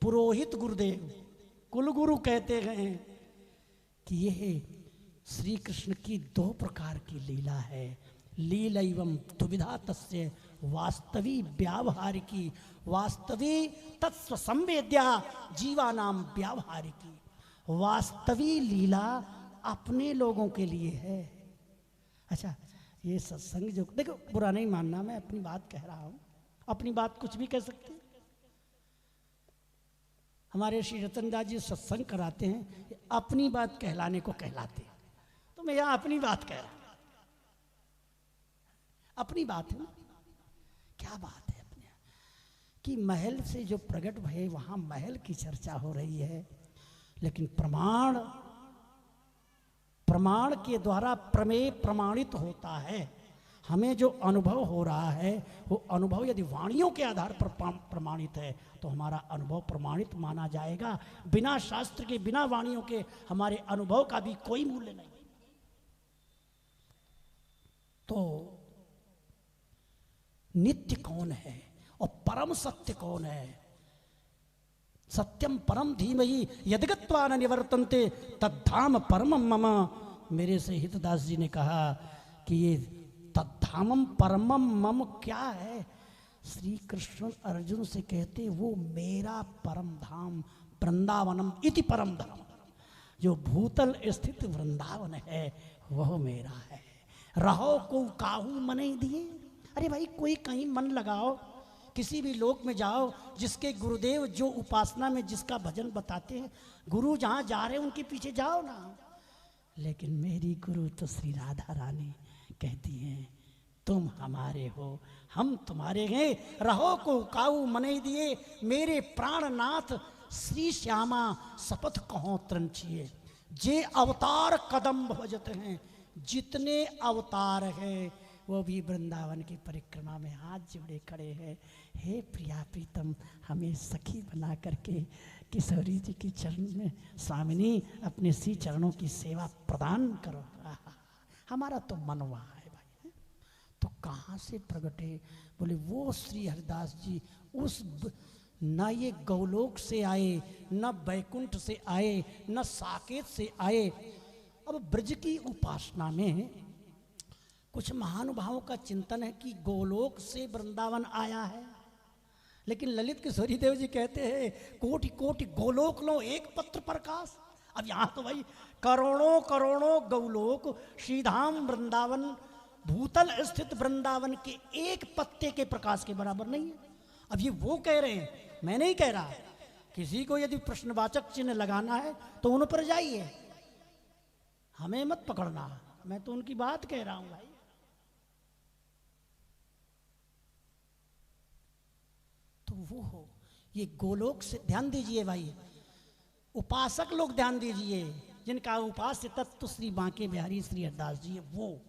पुरोहित गुरुदेव कुलगुरु कहते हैं कि यह श्री कृष्ण की दो प्रकार की लीला है। लीला एवं दुविधा तस्य वास्तवी व्यावहारिकी, वास्तवी तत्व संवेद्या जीवानाम व्यावहारिकी। वास्तवी लीला अपने लोगों के लिए है। अच्छा, ये सत्संग जो देखो, बुरा नहीं मानना, मैं अपनी बात कह रहा हूं, अपनी बात कुछ भी कह सकते हैं। हमारे श्री रतनदास जी सत्संग कराते हैं, अपनी बात कहलाने को कहलाते हैं। तो मैं यहां अपनी बात कह रहा हूं, अपनी बात है ना। क्या बात है अपने कि महल से जो प्रकट भय, वहां महल की चर्चा हो रही है, लेकिन प्रमाण के द्वारा प्रमेय प्रमाणित होता है। हमें जो अनुभव हो रहा है वो अनुभव यदि वाणियों के आधार पर प्रमाणित है तो हमारा अनुभव प्रमाणित माना जाएगा। बिना शास्त्र के, बिना वाणियों के हमारे अनुभव का भी कोई मूल्य नहीं। तो नित्य कौन है और परम सत्य कौन है? सत्यम परम धीमहि यदगत्वा न निवर्तन्ते तद्धाम परमम मम। मेरे से हितदास जी ने कहा कि ये तद्धामम परमम मम क्या है? श्री कृष्ण अर्जुन से कहते वो मेरा परम धाम वृंदावनम इति परम धाम। जो भूतल स्थित वृंदावन है वह मेरा है। रहो को काहू मने दिए। अरे भाई, कोई कहीं मन लगाओ, किसी भी लोक में जाओ, जिसके गुरुदेव जो उपासना में जिसका भजन बताते हैं, गुरु जहाँ जा रहे हैं उनके पीछे जाओ ना। लेकिन मेरी गुरु तो श्री राधा रानी कहती हैं तुम हमारे हो, हम तुम्हारे हैं। रहो को काऊ मने दिए मेरे प्राणनाथ श्री श्यामा शपथ कहो त्रंचिए। जे अवतार कदम भजते हैं, जितने अवतार हैं वो भी वृंदावन की परिक्रमा में हाथ जोड़े खड़े हैं। हे प्रिया प्रीतम, हमें सखी बना करके किशोरी जी की चरण में स्वामिनी अपने सी चरणों की सेवा प्रदान करो। हमारा तो मनवा है भाई। तो कहाँ से प्रगटे? बोले वो श्री हरिदास जी उस न ये गौलोक से आए, न बैकुंठ से आए, न साकेत से आए। अब ब्रज की उपासना में कुछ महानुभावों का चिंतन है कि गोलोक से वृंदावन आया है, लेकिन ललित किशोरी देव जी कहते हैं कोटि कोटि गोलोक लो एक पत्र प्रकाश। अब यहाँ तो भाई करोड़ों करोड़ों गौलोक श्रीधाम वृंदावन भूतल स्थित वृंदावन के एक पत्ते के प्रकाश के बराबर नहीं है। अब ये वो कह रहे हैं, मैं नहीं कह रहा। किसी को यदि प्रश्नवाचक चिन्ह लगाना है तो उन पर जाइए, हमें मत पकड़ना। मैं तो उनकी बात कह रहा हूं भाई। तो वो हो ये गोलोक से ध्यान दीजिए भाई, उपासक लोग ध्यान दीजिए, जिनका उपास्य तत्व श्री बांके बिहारी श्री हरिदास जी है, वो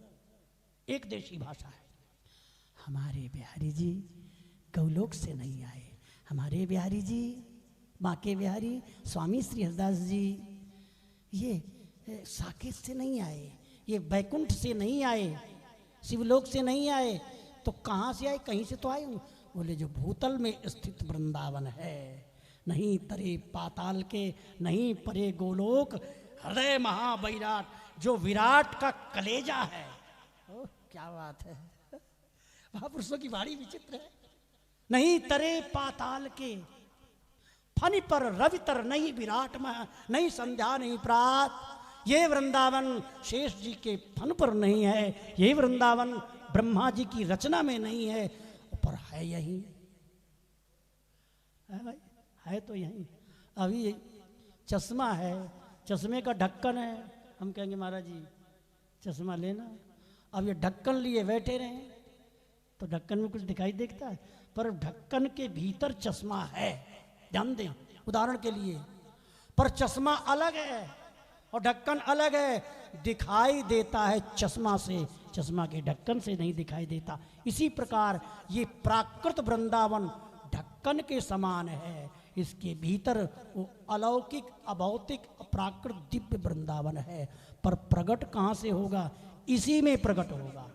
एक देशी भाषा है। हमारे बिहारी जी गौलोक से नहीं आए, हमारे बिहारी जी बांके बिहारी स्वामी श्री हरिदास जी ये साकेत से नहीं आए, ये बैकुंठ से नहीं आए, शिवलोक से नहीं आए, तो कहाँ से आए? कहीं से तो आए हूँ। बोले जो भूतल में स्थित वृंदावन है, नहीं तरे पाताल के, नहीं परे गोलोक, हृदय महाविराट, जो विराट का कलेजा है। ओह क्या बात है, महापुरुषों की वाणी विचित्र है। नहीं तरे पाताल के, फनि पर रवि तर नहीं विराट में, नहीं संध्या नहीं प्रात। ये वृंदावन शेष जी के फन पर नहीं है, ये वृंदावन ब्रह्मा जी की रचना में नहीं है, पर है यही है भाई, है तो यही। अभी चश्मा है, चश्मे का ढक्कन है, हम कहेंगे महाराज जी चश्मा लेना। अब ये ढक्कन लिए बैठे रहे तो ढक्कन में कुछ दिखाई देता है, पर ढक्कन के भीतर चश्मा है, ध्यान दें उदाहरण के लिए। पर चश्मा अलग है और ढक्कन अलग है, दिखाई देता है चश्मा से, चश्मा के ढक्कन से नहीं दिखाई देता। इसी प्रकार ये प्राकृत वृंदावन ढक्कन के समान है, इसके भीतर वो अलौकिक अभौतिक प्राकृत दिव्य वृंदावन है। पर प्रकट कहाँ से होगा? इसी में प्रकट होगा,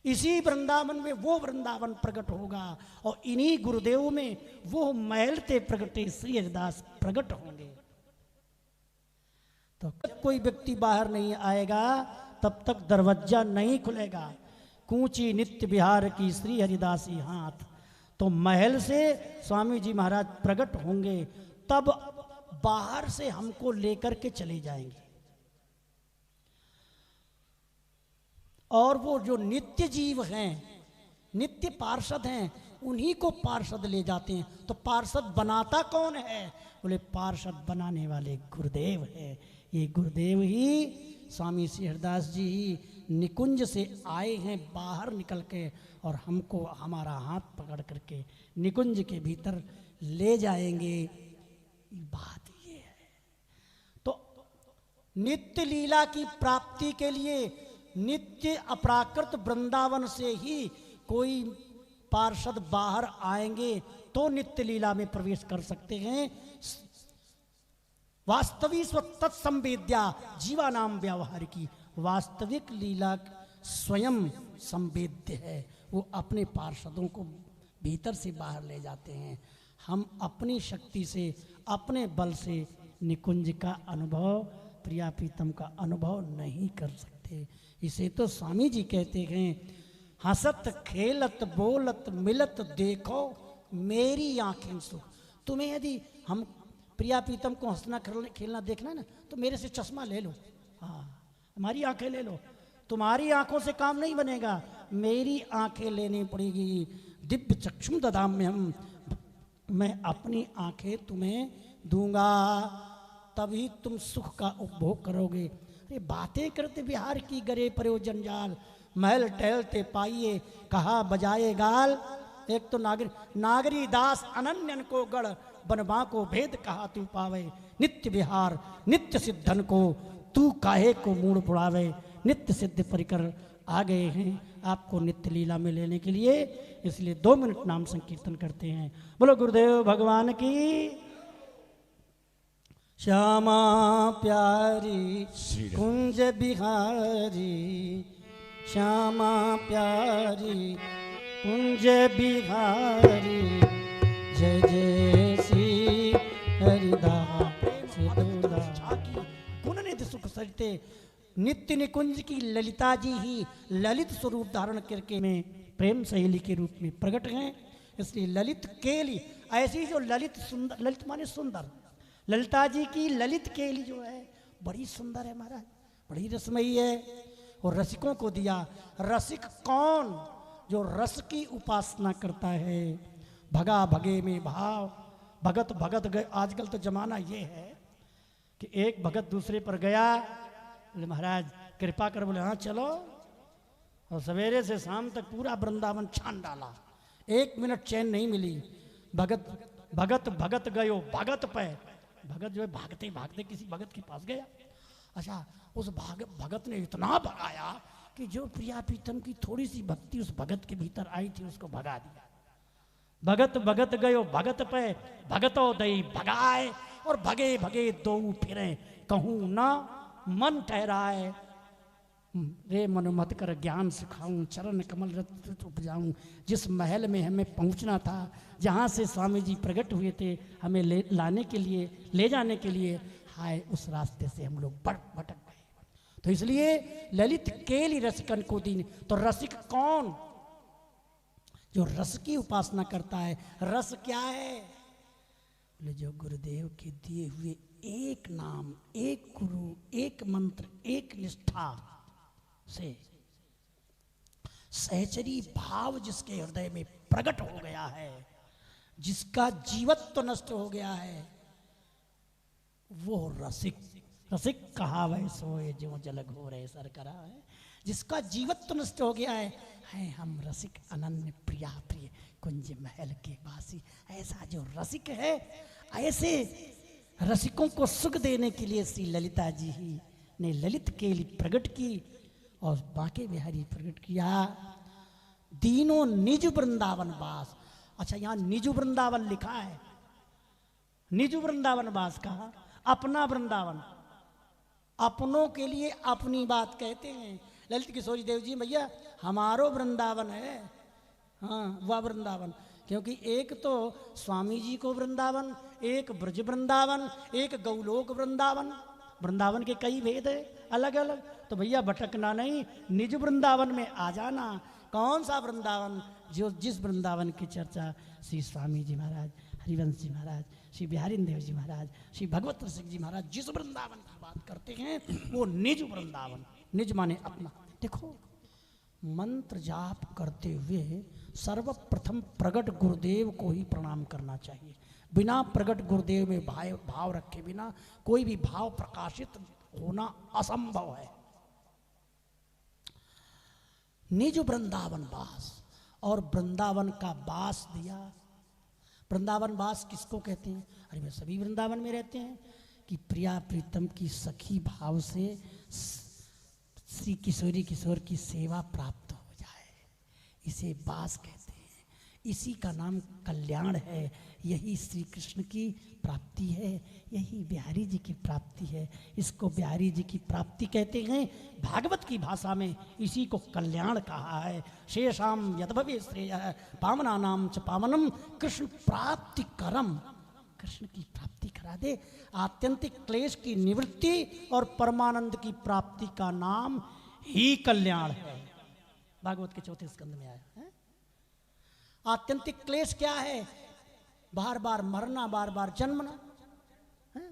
इसी वृंदावन में वो वृंदावन प्रकट होगा, और इन्हीं गुरुदेव में वो महलते प्रगटे श्री हरिदास प्रकट होंगे। तो कोई व्यक्ति बाहर नहीं आएगा तब तक दरवाजा नहीं खुलेगा। कूची नित्य बिहार की श्री हरिदासी हाथ, तो महल से स्वामी जी महाराज प्रकट होंगे, तब बाहर से हमको लेकर के चले जाएंगे। और वो जो नित्य जीव हैं, नित्य पार्षद हैं, उन्हीं को पार्षद ले जाते हैं। तो पार्षद बनाता कौन है? बोले पार्षद बनाने वाले गुरुदेव है। ये गुरुदेव ही स्वामी श्री हरिदास जी ही निकुंज से आए हैं बाहर निकल के, और हमको हमारा हाथ पकड़ करके निकुंज के भीतर ले जाएंगे। बात ये है। तो नित्य लीला की प्राप्ति के लिए नित्य अपराकृत वृंदावन से ही कोई पार्षद बाहर आएंगे तो नित्य लीला में प्रवेश कर सकते हैं। वास्तविक तत्संवेद्या जीवा नाम व्यवहार की, वास्तविक लीला स्वयं संवेद्य है, वो अपने पार्षदों को भीतर से बाहर ले जाते हैं। हम अपनी शक्ति से अपने बल से निकुंज का अनुभव, प्रिया प्रीतम का अनुभव नहीं कर सकते। इसे तो स्वामी जी कहते हैं, हंसत खेलत बोलत मिलत देखो मेरी आंखें सुख। तुम्हें यदि हम प्रिया प्रीतम को हंसना खेलना देखना ना, तो मेरे से चश्मा ले लो, हाँ हमारी आंखें ले लो। तुम्हारी आंखों से काम नहीं बनेगा, मेरी आंखें लेनी पड़ेगी। दिव्य चक्षुम ददाम में हम, मैं अपनी आंखें तुम्हें दूंगा, तभी तुम सुख का उपभोग करोगे। अरे बातें करते बिहार की गरे परो जंजाल, महल टहलते पाइए कहा बजाए गाल। एक तो नागरी दास अनन्यन को गढ़, बनवा को भेद कहा तू पावे। नित्य बिहार नित्य सिद्धन को, तू काहे को मूड पुड़ावे। नित्य सिद्ध परिकर आ गए हैं आपको नित्य लीला में लेने के लिए, इसलिए 2 मिनट नाम संकीर्तन करते हैं। बोलो गुरुदेव भगवान की। श्यामा प्यारी कुंज बिहारी, श्यामा प्यारी कुंज बिहारी, जय जय श्री हरिदास गुण निधि सुख सरिते। नित्य निकुंज की ललिता जी ही ललित स्वरूप धारण करके में प्रेम सहेली के रूप में प्रकट हैं। इसलिए ललित केली, ऐसी जो ललित सुंदर, ललित माने सुंदर, ललिता जी की ललित केली जो है बड़ी सुंदर है महाराज, बड़ी रसमयी है, और रसिकों को दिया। रसिक कौन? जो रस की उपासना करता है, भगा भगे में भाव, भगत भगत गए। आजकल तो जमाना ये है कि एक भगत दूसरे पर गया, बोले महाराज कृपा कर, बोले हाँ चलो, और सवेरे से शाम तक पूरा वृंदावन छान डाला, 1 मिनट चैन नहीं मिली। भगत भगत भगत गयो भगत पे, भगत जो है भागते भागते किसी भगत के पास गया। अच्छा, उस भगत ने इतना भगाया कि जो प्रिया प्रीतम की थोड़ी सी भक्ति उस भगत के भीतर आई थी उसको भगा दिया। भगत भगत गयो भगत पे, भगतो दई भगाए, और भगे भगे दो फिरे, कहूँ ना मन ठहराए। रे मन मत कर ज्ञान सिखाऊं, चरण कमल रत उपजाऊं। जिस महल में हमें पहुंचना था, जहाँ से स्वामी जी प्रकट हुए थे हमें लाने के लिए, ले जाने के लिए, हाय उस रास्ते से हम लोग भटक गए। तो इसलिए ललित केली रसिकन को दीन। तो रसिक कौन? जो रस की उपासना करता है। रस क्या है? बोले जो गुरुदेव के दिए हुए एक नाम, एक गुरु, एक मंत्र, एक निष्ठा से सहचरी भाव जिसके हृदय में प्रकट हो गया है, जिसका जीवत्व नष्ट हो गया है, वो रसिक। रसिक कहावै सोए जो जलग हो रहे सर करा है। जिसका जीवत्व नष्ट हो गया है हम रसिक अनन्य प्रिया प्रिय कुंज महल के वासी। ऐसा जो रसिक है, ऐसे रसिकों को सुख देने के लिए श्री ललिता जी ही ने ललित केली प्रकट की और बांके बिहारी प्रकट किया। दीनों निज वृंदावन वास। अच्छा, यहाँ निज वृंदावन लिखा है। निज वृंदावन वास कहा, अपना वृंदावन। अपनों के लिए अपनी बात कहते हैं। ललित किशोरी देव जी, भैया हमारो वृंदावन है, हाँ वह वृंदावन। क्योंकि एक तो स्वामी जी को वृंदावन, एक ब्रज वृंदावन, एक गौलोक वृंदावन। वृंदावन के कई भेद है अलग अलग। तो भैया भटकना नहीं, निज वृंदावन में आ जाना। कौन सा वृंदावन? जो जिस वृंदावन की चर्चा श्री स्वामी जी महाराज, हरिवंश जी महाराज, श्री बिहारी देव जी महाराज, श्री भगवत सिंह जी महाराज जिस वृंदावन की बात करते हैं वो निज वृंदावन। निज माने अपना। देखो, मंत्र जाप करते हुए सर्वप्रथम प्रगट गुरुदेव को ही प्रणाम करना चाहिए। बिना प्रगट गुरुदेव में भाव रखे बिना कोई भी भाव प्रकाशित होना असंभव है। निज वृंदावन वास, और वृंदावन का वास दिया। वृंदावन वास किसको कहते हैं? अरे वे सभी वृंदावन में रहते हैं कि प्रिया प्रीतम की सखी भाव से श्री किशोरी किशोर की सेवा प्राप्त हो जाए, इसे वास कहते हैं। इसी का नाम कल्याण है। यही श्री कृष्ण की प्राप्ति है, यही बिहारी जी की प्राप्ति है। इसको बिहारी जी की प्राप्ति कहते हैं। भागवत की भाषा में इसी को कल्याण कहा है। शेषाम यद्भवे श्रेय पावना नाम च पावनम कृष्ण प्राप्ति करम। कृष्ण की प्राप्ति करा दे। आत्यंतिक क्लेश की निवृत्ति और परमानंद की प्राप्ति का नाम ही कल्याण है। भागवत के 4थे स्कंद में आया है। आत्यंतिक क्लेश क्या है? बार बार मरना, बार बार जन्मना है?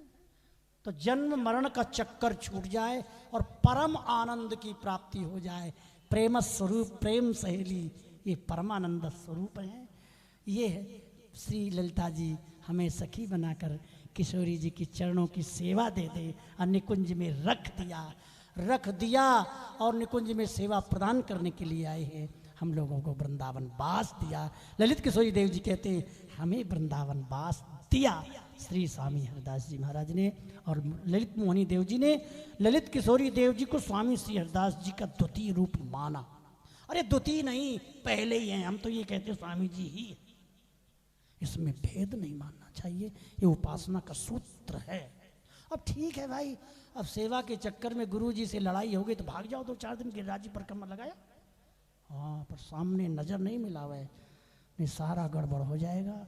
तो जन्म मरण का चक्कर छूट जाए और परम आनंद की प्राप्ति हो जाए। प्रेम स्वरूप, प्रेम सहेली, ये परमानंद स्वरूप है। ये श्री ललिता जी हमें सखी बनाकर किशोरी जी की चरणों की सेवा दे दे और निकुंज में रख दिया और निकुंज में सेवा प्रदान करने के लिए आए हैं। हम लोगों को वृंदावन वास दिया। ललित किशोरी देव जी कहते हैं हमें वृंदावन वास दिया श्री स्वामी हरिदास जी महाराज ने। और ललित मोहनी देव जी ने ललित किशोरी देव जी को स्वामी श्री हरिदास जी का द्वितीय रूप माना। अरे द्वितीय नहीं, पहले ही हैं। हम तो ये कहते हैं स्वामी जी ही। इसमें भेद नहीं मानना चाहिए, ये उपासना का सूत्र है। अब ठीक है भाई, अब सेवा के चक्कर में गुरु जी से लड़ाई हो गई तो भाग जाओ, 2-4 दिन गिरिराज जी परिक्रमा लगाया। हाँ, पर सामने नजर नहीं मिला हुआ है, नहीं सारा गड़बड़ हो जाएगा।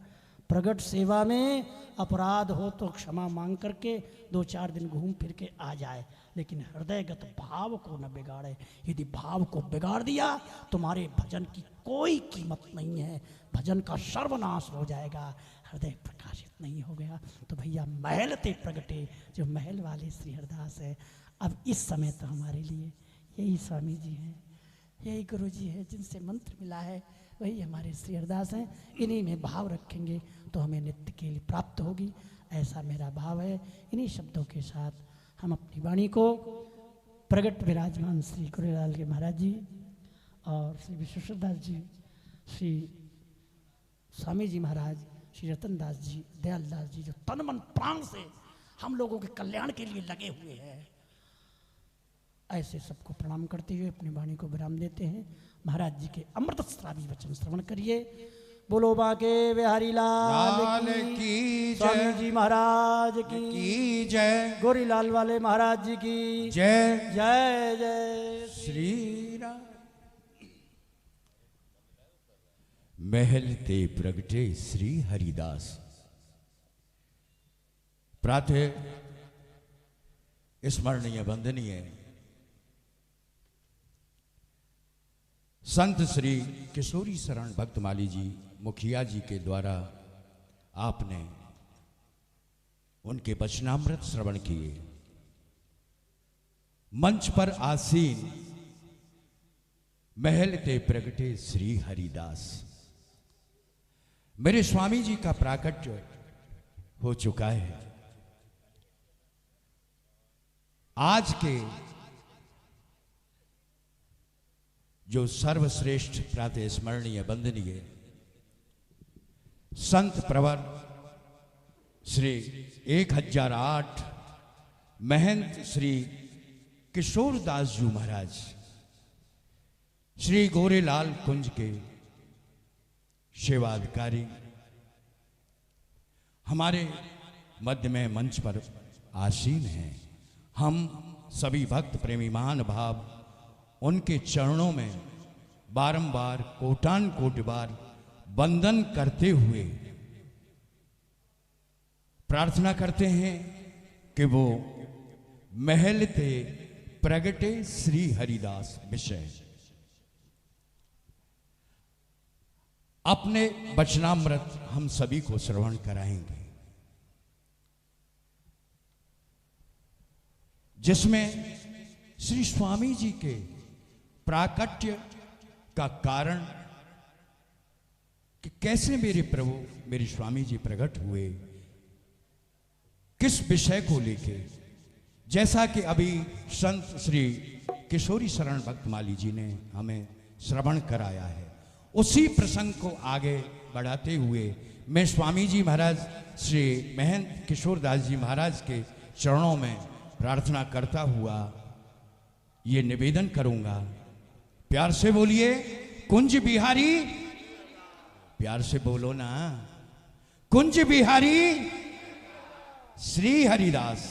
प्रगट सेवा में अपराध हो तो क्षमा मांग करके 2-4 दिन घूम फिर के आ जाए, लेकिन हृदयगत भाव को न बिगाड़े। यदि भाव को बिगाड़ दिया तुम्हारे भजन की कोई कीमत नहीं है, भजन का सर्वनाश हो जाएगा। हृदय प्रकाशित नहीं हो गया तो भैया महल ते प्रगटे, जो महल वाले श्री हरिदास है। अब इस समय तो हमारे लिए यही स्वामी जी हैं, यही गुरु जी है, जिनसे मंत्र मिला है वही हमारे श्री हरिदास हैं। इन्हीं में भाव रखेंगे तो हमें नित्य के लिए प्राप्त होगी, ऐसा मेरा भाव है। इन्हीं शब्दों के साथ हम अपनी वाणी को प्रगट विराजमान श्री गुरुलाल के महाराज जी और श्री विश्वेश्वरदास जी, श्री स्वामी जी महाराज श्री रतन दास जी, दयाल दास जी, जो तन मन प्राण से हम लोगों के कल्याण के लिए लगे हुए हैं। ऐसे सबको प्रणाम करते हुए अपनी वाणी को विराम देते हैं। महाराज जी के अमृत श्रावी वचन श्रवण करिए। बोलो बाके बिहारी लाल की स्वामी जी महाराज की जय, गोरीलाल वाले महाराज जी की जय जय जय। श्री राम। महल ते प्रगटे श्री हरिदास। प्रातः स्मरणीय वंदनीय संत श्री किशोरी शरण भक्तमाली जी मुखिया जी के द्वारा आपने उनके वचनामृत श्रवण किए। मंच पर आसीन महल ते प्रगटे श्री हरिदास, मेरे स्वामी जी का प्राकट्य हो चुका है। आज के जो सर्वश्रेष्ठ प्रातः स्मरणीय वंदनीय संत प्रवर श्री 1008 महंत श्री किशोर दास जी महाराज श्री गोरेलाल कुंज के सेवाधिकारी हमारे मध्य में मंच पर आसीन हैं। हम सभी भक्त प्रेमी महानुभाव उनके चरणों में बारंबार कोटान कोटि बार वंदन करते हुए प्रार्थना करते हैं कि वो महल ते प्रगटे श्री हरिदास विषय अपने वचनामृत हम सभी को श्रवण कराएंगे, जिसमें श्री स्वामी जी के प्राकट्य का कारण कि कैसे मेरे प्रभु मेरे स्वामी जी प्रकट हुए, किस विषय को लेके, जैसा कि अभी संत श्री किशोरी शरण भक्तमाली जी ने हमें श्रवण कराया है, उसी प्रसंग को आगे बढ़ाते हुए मैं स्वामी जी महाराज श्री महंत किशोर दास जी महाराज के चरणों में प्रार्थना करता हुआ ये निवेदन करूंगा। प्यार से बोलिए कुंज बिहारी, प्यार से बोलो ना, कुंज बिहारी श्री हरिदास।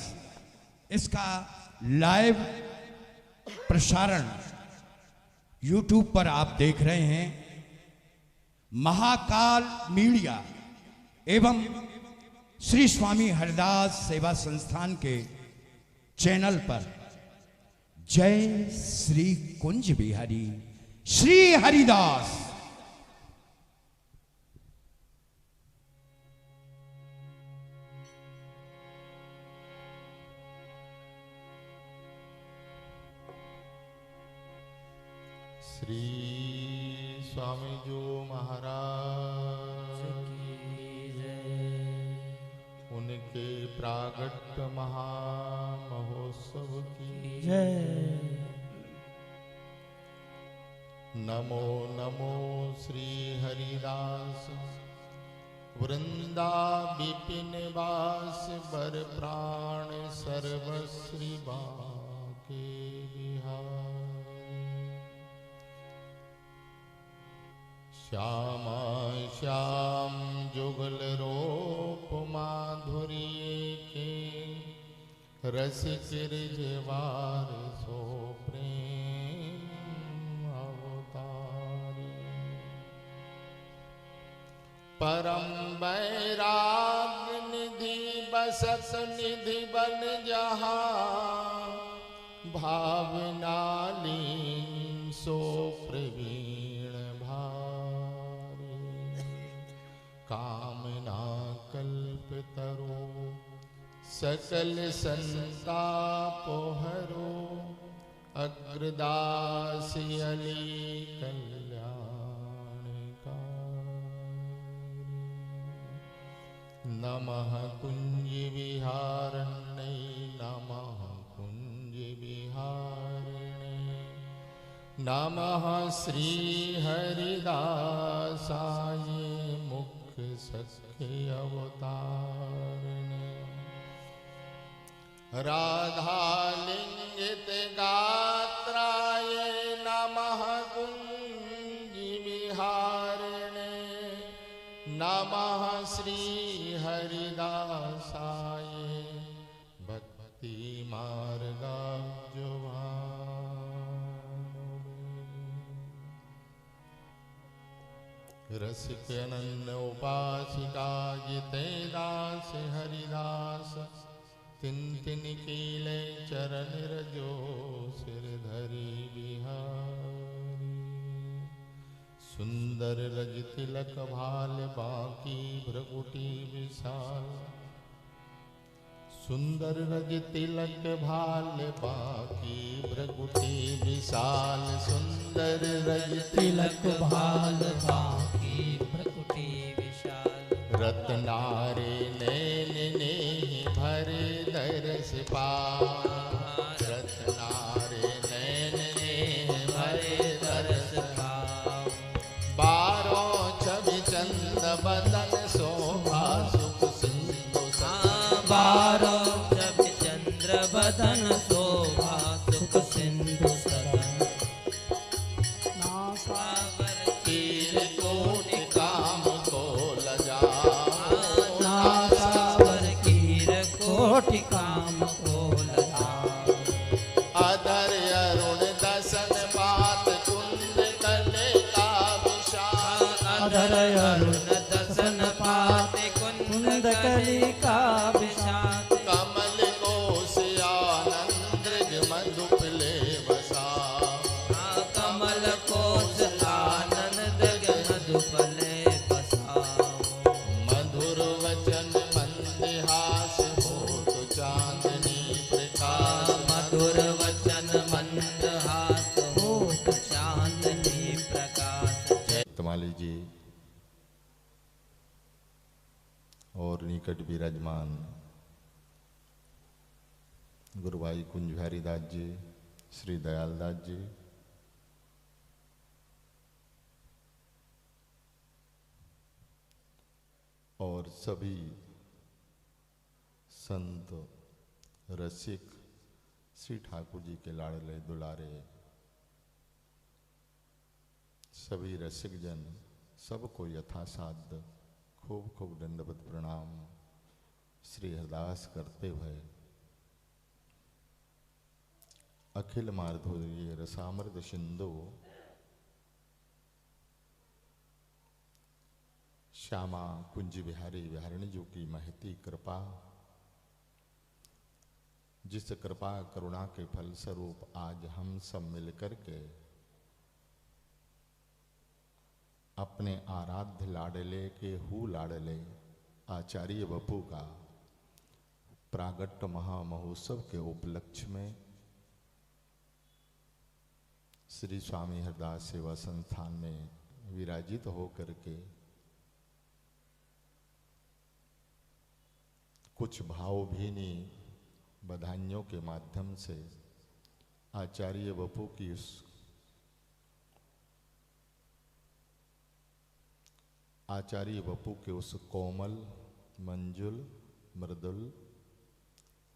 इसका लाइव प्रसारण YouTube पर आप देख रहे हैं। महाकाल मीडिया एवं श्री स्वामी हरिदास सेवा संस्थान के चैनल पर जय श्री कुंज बिहारी श्री हरिदास। श्री स्वामी जो महाराज की जय। उनके प्रागट्य महामहोत्सव की जय। नमो नमो श्री हरिदास वृंदा विपिन वास बर प्राण सर्वश्री बाके बिहार। श्यामा श्याम जुगल रूप माधुर्य के रस गिरजवार सो प्रेम अवतारी। परम वैराग निधि बसत निधि बन जहाँ भावना लीन सो प्रवीण भारी। कामना कल्प तरो सकल संताप हरो अग्रदास अली कल्याणकारी। नमः कुंज विहारण्यै नमः कुंज विहारिणे नमः श्री हरिदासाय मुख सखे अवतारणे राधालिंगित गात्राय नमः कुंज विहारिणे नमः श्री हरिदासाय भक्ति मार्गाब्जवान् रसिक अनन्य उपासिका जिते दास हरिदास तिन तिन कीले चरण रजो सिर धरी बिहारी सुंदर रज तिलक भाल बाकी भ्रकुटी विशाल सुंदर रज तिलक भाल बाकी भ्रकुटी विशाल सुंदर रज तिलक भाल बाकी भ्रकुटी विशाल रत्नारे नैन ने भरे दरस पार रत्नारे नैन ने भरे दरस पार बारों छवि चंद बदन शोभा सुख सिंधु बारो जब चंद्र बदन शोभा सुख सिंधु सदन नासावर तीर कोट काम को लजा नासावर कीर कोटि काम को लगा अधर अरुण दसन पात कुंद कले का विशाल अधर अरुण दसन पाते कुंद कली का विषाद कमल कोश आनंद मधुपले बसा कमल कोश आनंद मधुपले बसाओ मधुर वचन मंदहास हो तो चांदनी प्रकाश मधुर वचन मंद हाथ हो चांदनी प्रकाश तमाली जी और निकट विराजमान गुरुभाई कुंज बिहारी दास जी श्री दयाल दास जी और सभी संत रसिक श्री ठाकुर जी के लाडले दुलारे सभी रसिक जन सबको यथासाध्य खूब खूब दंडवत प्रणाम श्री हरदास करते हुए अखिल माधुर्य रसामृत सिंधु श्यामा कुंज बिहारी बिहारिणी जी की महती कृपा जिस कृपा करुणा के फल स्वरूप आज हम सब मिलकर के अपने आराध्य लाडले के हु लाडले आचार्य बपू का प्रागट्य महामहोत्सव के उपलक्ष्य में श्री स्वामी हरदास सेवा संस्थान में विराजित होकर के कुछ भावभीनी बधाइयों के माध्यम से आचार्य बपू की उस आचार्य बपू के उस कोमल मंजुल मृदुल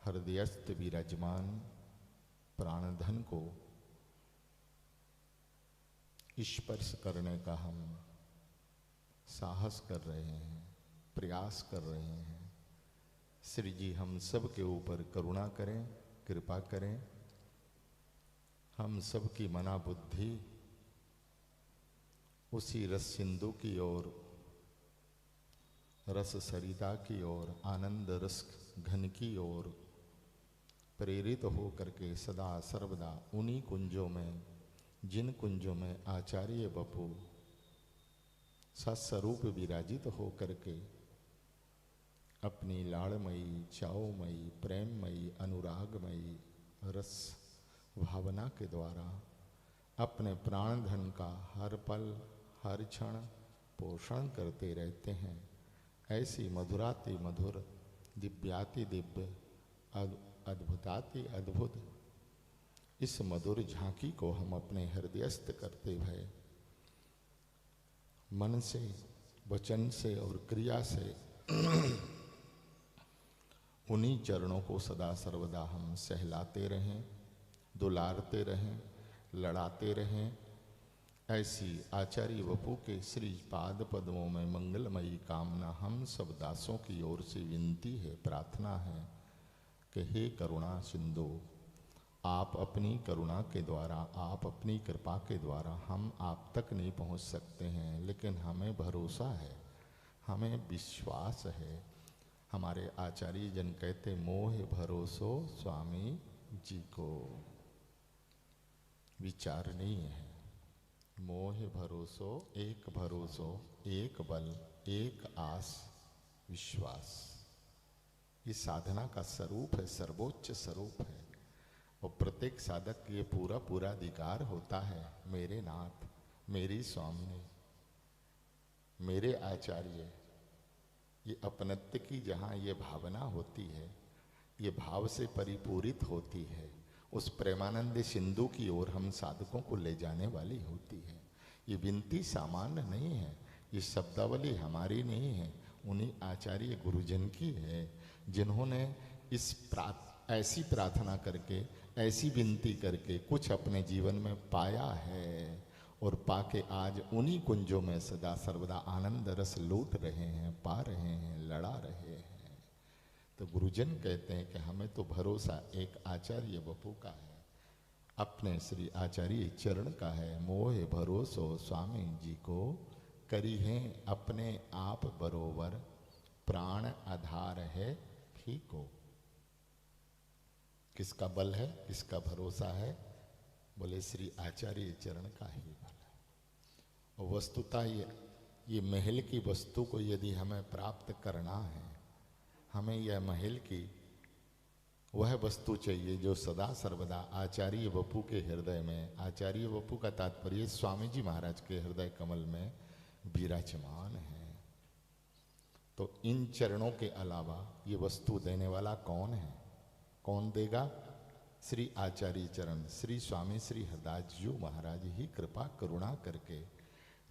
हृदयस्थ विराजमान प्राणधन को स्पर्श करने का हम साहस कर रहे हैं, प्रयास कर रहे हैं। श्री जी हम सब के ऊपर करुणा करें, कृपा करें। हम सब की मना बुद्धि उसी रस सिंधु की ओर, रस सरिता की ओर, आनंद रस घन की ओर प्रेरित हो करके सदा सर्वदा उन्हीं कुंजों में, जिन कुंजों में आचार्य बपू सत्स्वरूप विराजित हो करके अपनी लाड़मयी, चावमयी, प्रेममयी, अनुरागमयी रस भावना के द्वारा अपने प्राण धन का हर पल हर क्षण पोषण करते रहते हैं। ऐसी मधुराति मधुर, दिव्याति दिव्य, अद्भुताति अद्भुत इस मधुर झांकी को हम अपने हृदयस्थ करते हुए मन से वचन से और क्रिया से उन्हीं चरणों को सदा सर्वदा हम सहलाते रहें, दुलारते रहें, लड़ाते रहें। ऐसी आचार्य वपू के श्री पाद पद्मों में मंगलमयी कामना हम सब दासों की ओर से विनती है, प्रार्थना है कि हे करुणा सिंधु, आप अपनी करुणा के द्वारा, आप अपनी कृपा के द्वारा हम आप तक नहीं पहुंच सकते हैं, लेकिन हमें भरोसा है, हमें विश्वास है। हमारे आचार्य जन कहते मोह भरोसो स्वामी जी को। विचार नहीं है, मोह भरोसो, एक बल, एक आस, विश्वास। ये साधना का स्वरूप है, सर्वोच्च स्वरूप है। और प्रत्येक साधक ये पूरा पूरा अधिकार होता है, मेरे नाथ, मेरी स्वामी, मेरे आचार्य। ये अपनत्व की जहाँ ये भावना होती है, ये भाव से परिपूरित होती है, उस प्रेमानंद सिंधु की ओर हम साधकों को ले जाने वाली होती है। ये विनती सामान्य नहीं है, ये शब्दावली हमारी नहीं है, उन्हीं आचार्य गुरुजन की है, जिन्होंने ऐसी प्रार्थना करके, ऐसी विनती करके कुछ अपने जीवन में पाया है और पाके आज उन्हीं कुंजों में सदा सर्वदा आनंद रस लूट रहे हैं, पा रहे हैं, लड़ा रहे हैं। तो गुरुजन कहते हैं कि हमें तो भरोसा एक आचार्य वपू का है, अपने श्री आचार्य चरण का है। मोह भरोसो स्वामी जी को, करी है अपने आप बरोबर, प्राण आधार है फीको। किसका बल है, किसका भरोसा है? बोले श्री आचार्य चरण का ही बल है। और वस्तुतः ये महल की वस्तु को यदि हमें प्राप्त करना है, हमें यह महल की वह वस्तु चाहिए जो सदा सर्वदा आचार्य वपू के हृदय में, आचार्य वपू का तात्पर्य स्वामी जी महाराज के हृदय कमल में विराजमान है। तो इन चरणों के अलावा ये वस्तु देने वाला कौन है? कौन देगा? श्री आचार्य चरण, श्री स्वामी श्री हरदास जी महाराज ही कृपा करुणा करके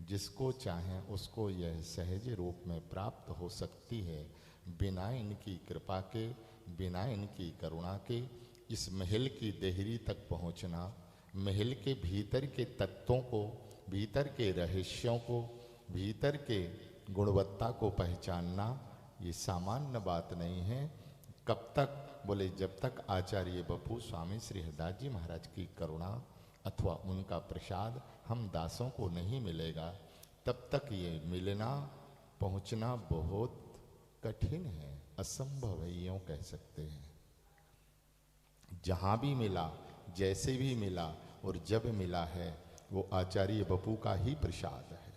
जिसको चाहें उसको यह सहज रूप में प्राप्त हो सकती है। बिना इनकी कृपा के, बिना इनकी करुणा के इस महल की देहरी तक पहुंचना, महल के भीतर के तत्वों को, भीतर के रहस्यों को, भीतर के गुणवत्ता को पहचानना ये सामान्य बात नहीं है। कब तक? बोले जब तक आचार्य वपू स्वामी श्री हरदास जी महाराज की करुणा अथवा उनका प्रसाद हम दासों को नहीं मिलेगा, तब तक ये मिलना, पहुंचना बहुत कठिन है, असंभव है, यूं कह सकते हैं। जहां भी मिला, जैसे भी मिला और जब मिला है, वो आचार्य वपू का ही प्रसाद है।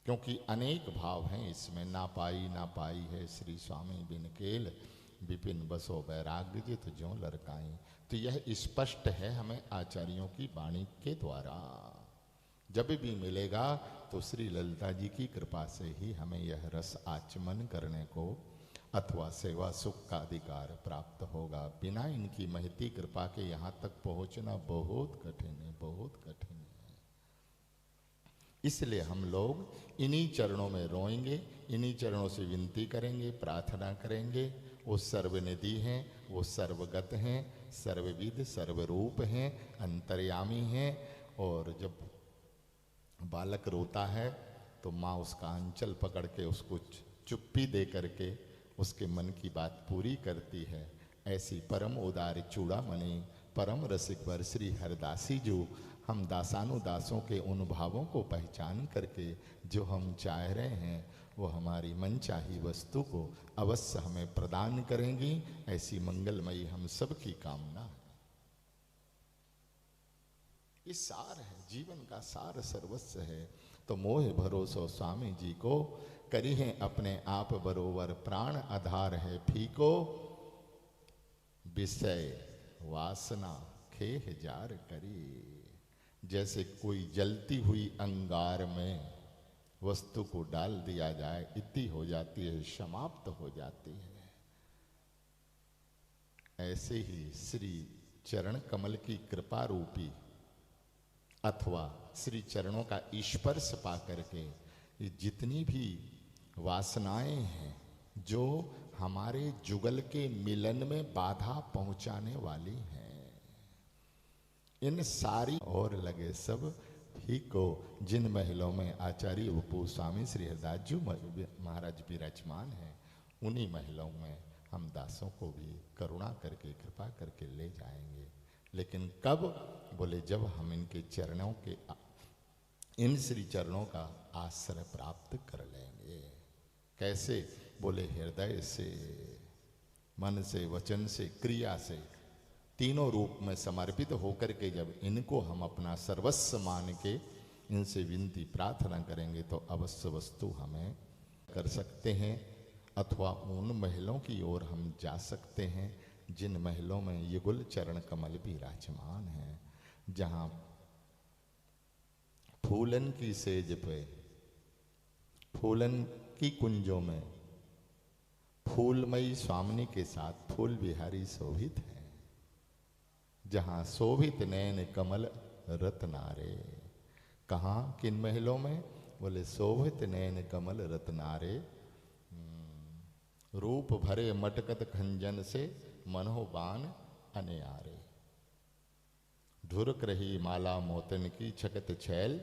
क्योंकि अनेक भाव हैं इसमें, ना पाई है श्री स्वामी बिन केल, विपिन बसो वैराग्य जित ज्यों लड़काई। तो यह स्पष्ट है हमें आचार्यों की वाणी के द्वारा। जब भी मिलेगा तो श्री ललिता जी की कृपा से ही हमें यह रस आचमन करने को अथवा सेवा सुख का अधिकार प्राप्त होगा। बिना इनकी महती कृपा के यहाँ तक पहुँचना बहुत कठिन है, बहुत कठिन है। इसलिए हम लोग इन्हीं चरणों में रोएंगे, इन्हीं चरणों से विनती करेंगे, प्रार्थना करेंगे। वो सर्वनिधि हैं, वो सर्वगत हैं, सर्वविद सर्वरूप हैं, अंतर्यामी हैं। और जब बालक रोता है तो माँ उसका अंचल पकड़ के उसको चुप्पी दे करके उसके मन की बात पूरी करती है। ऐसी परम उदार चूड़ामणि, परम रसिक वर श्री हरदासी जो हम दासानुदासों के उन भावों को पहचान करके जो हम चाह रहे हैं वो हमारी मनचाही वस्तु को अवश्य हमें प्रदान करेंगी। ऐसी मंगलमयी हम सब की कामना है। ये सार है, जीवन का सार सर्वस्व है। तो मोह भरोसो स्वामी जी को, करी है अपने आप बरोबर, प्राण आधार है फीको, विषय वासना खेह जार करी। जैसे कोई जलती हुई अंगार में वस्तु को डाल दिया जाए, इति हो जाती है, समाप्त हो जाती है। ऐसे ही श्री चरण कमल की कृपा रूपी अथवा श्री चरणों का स्पर्श पा करके ये जितनी भी वासनाएं हैं जो हमारे जुगल के मिलन में बाधा पहुंचाने वाली हैं, इन सारी और लगे सब ही को जिन महलों में आचार्य उपू स्वामी श्री हरिदास जी महाराज विराजमान हैं, उन्हीं महलों में हम दासों को भी करुणा करके कृपा करके ले जाएंगे। लेकिन कब? बोले जब हम इनके चरणों के इन श्री चरणों का आश्रय प्राप्त कर लेंगे। कैसे? बोले हृदय से, मन से, वचन से, क्रिया से, तीनों रूप में समर्पित होकर के जब इनको हम अपना सर्वस्व मान के इनसे विनती प्रार्थना करेंगे तो अवश्य वस्तु हमें कर सकते हैं, अथवा उन महलों की ओर हम जा सकते हैं जिन महलों में युगल चरण कमल विराजमान है, जहाँ फूलन की सेज पे, फूलन की कुंजों में फूलमयी स्वामिनी के साथ फूल बिहारी शोभित है, जहाँ शोभित नयन कमल रत्नारे। कहाँ? किन महलों में? बोले शोभित नयन कमल रत्नारे, रूप भरे मटकत खंजन से मनोबान अनयारे। ढुरक रही माला मोतन की छकत छैल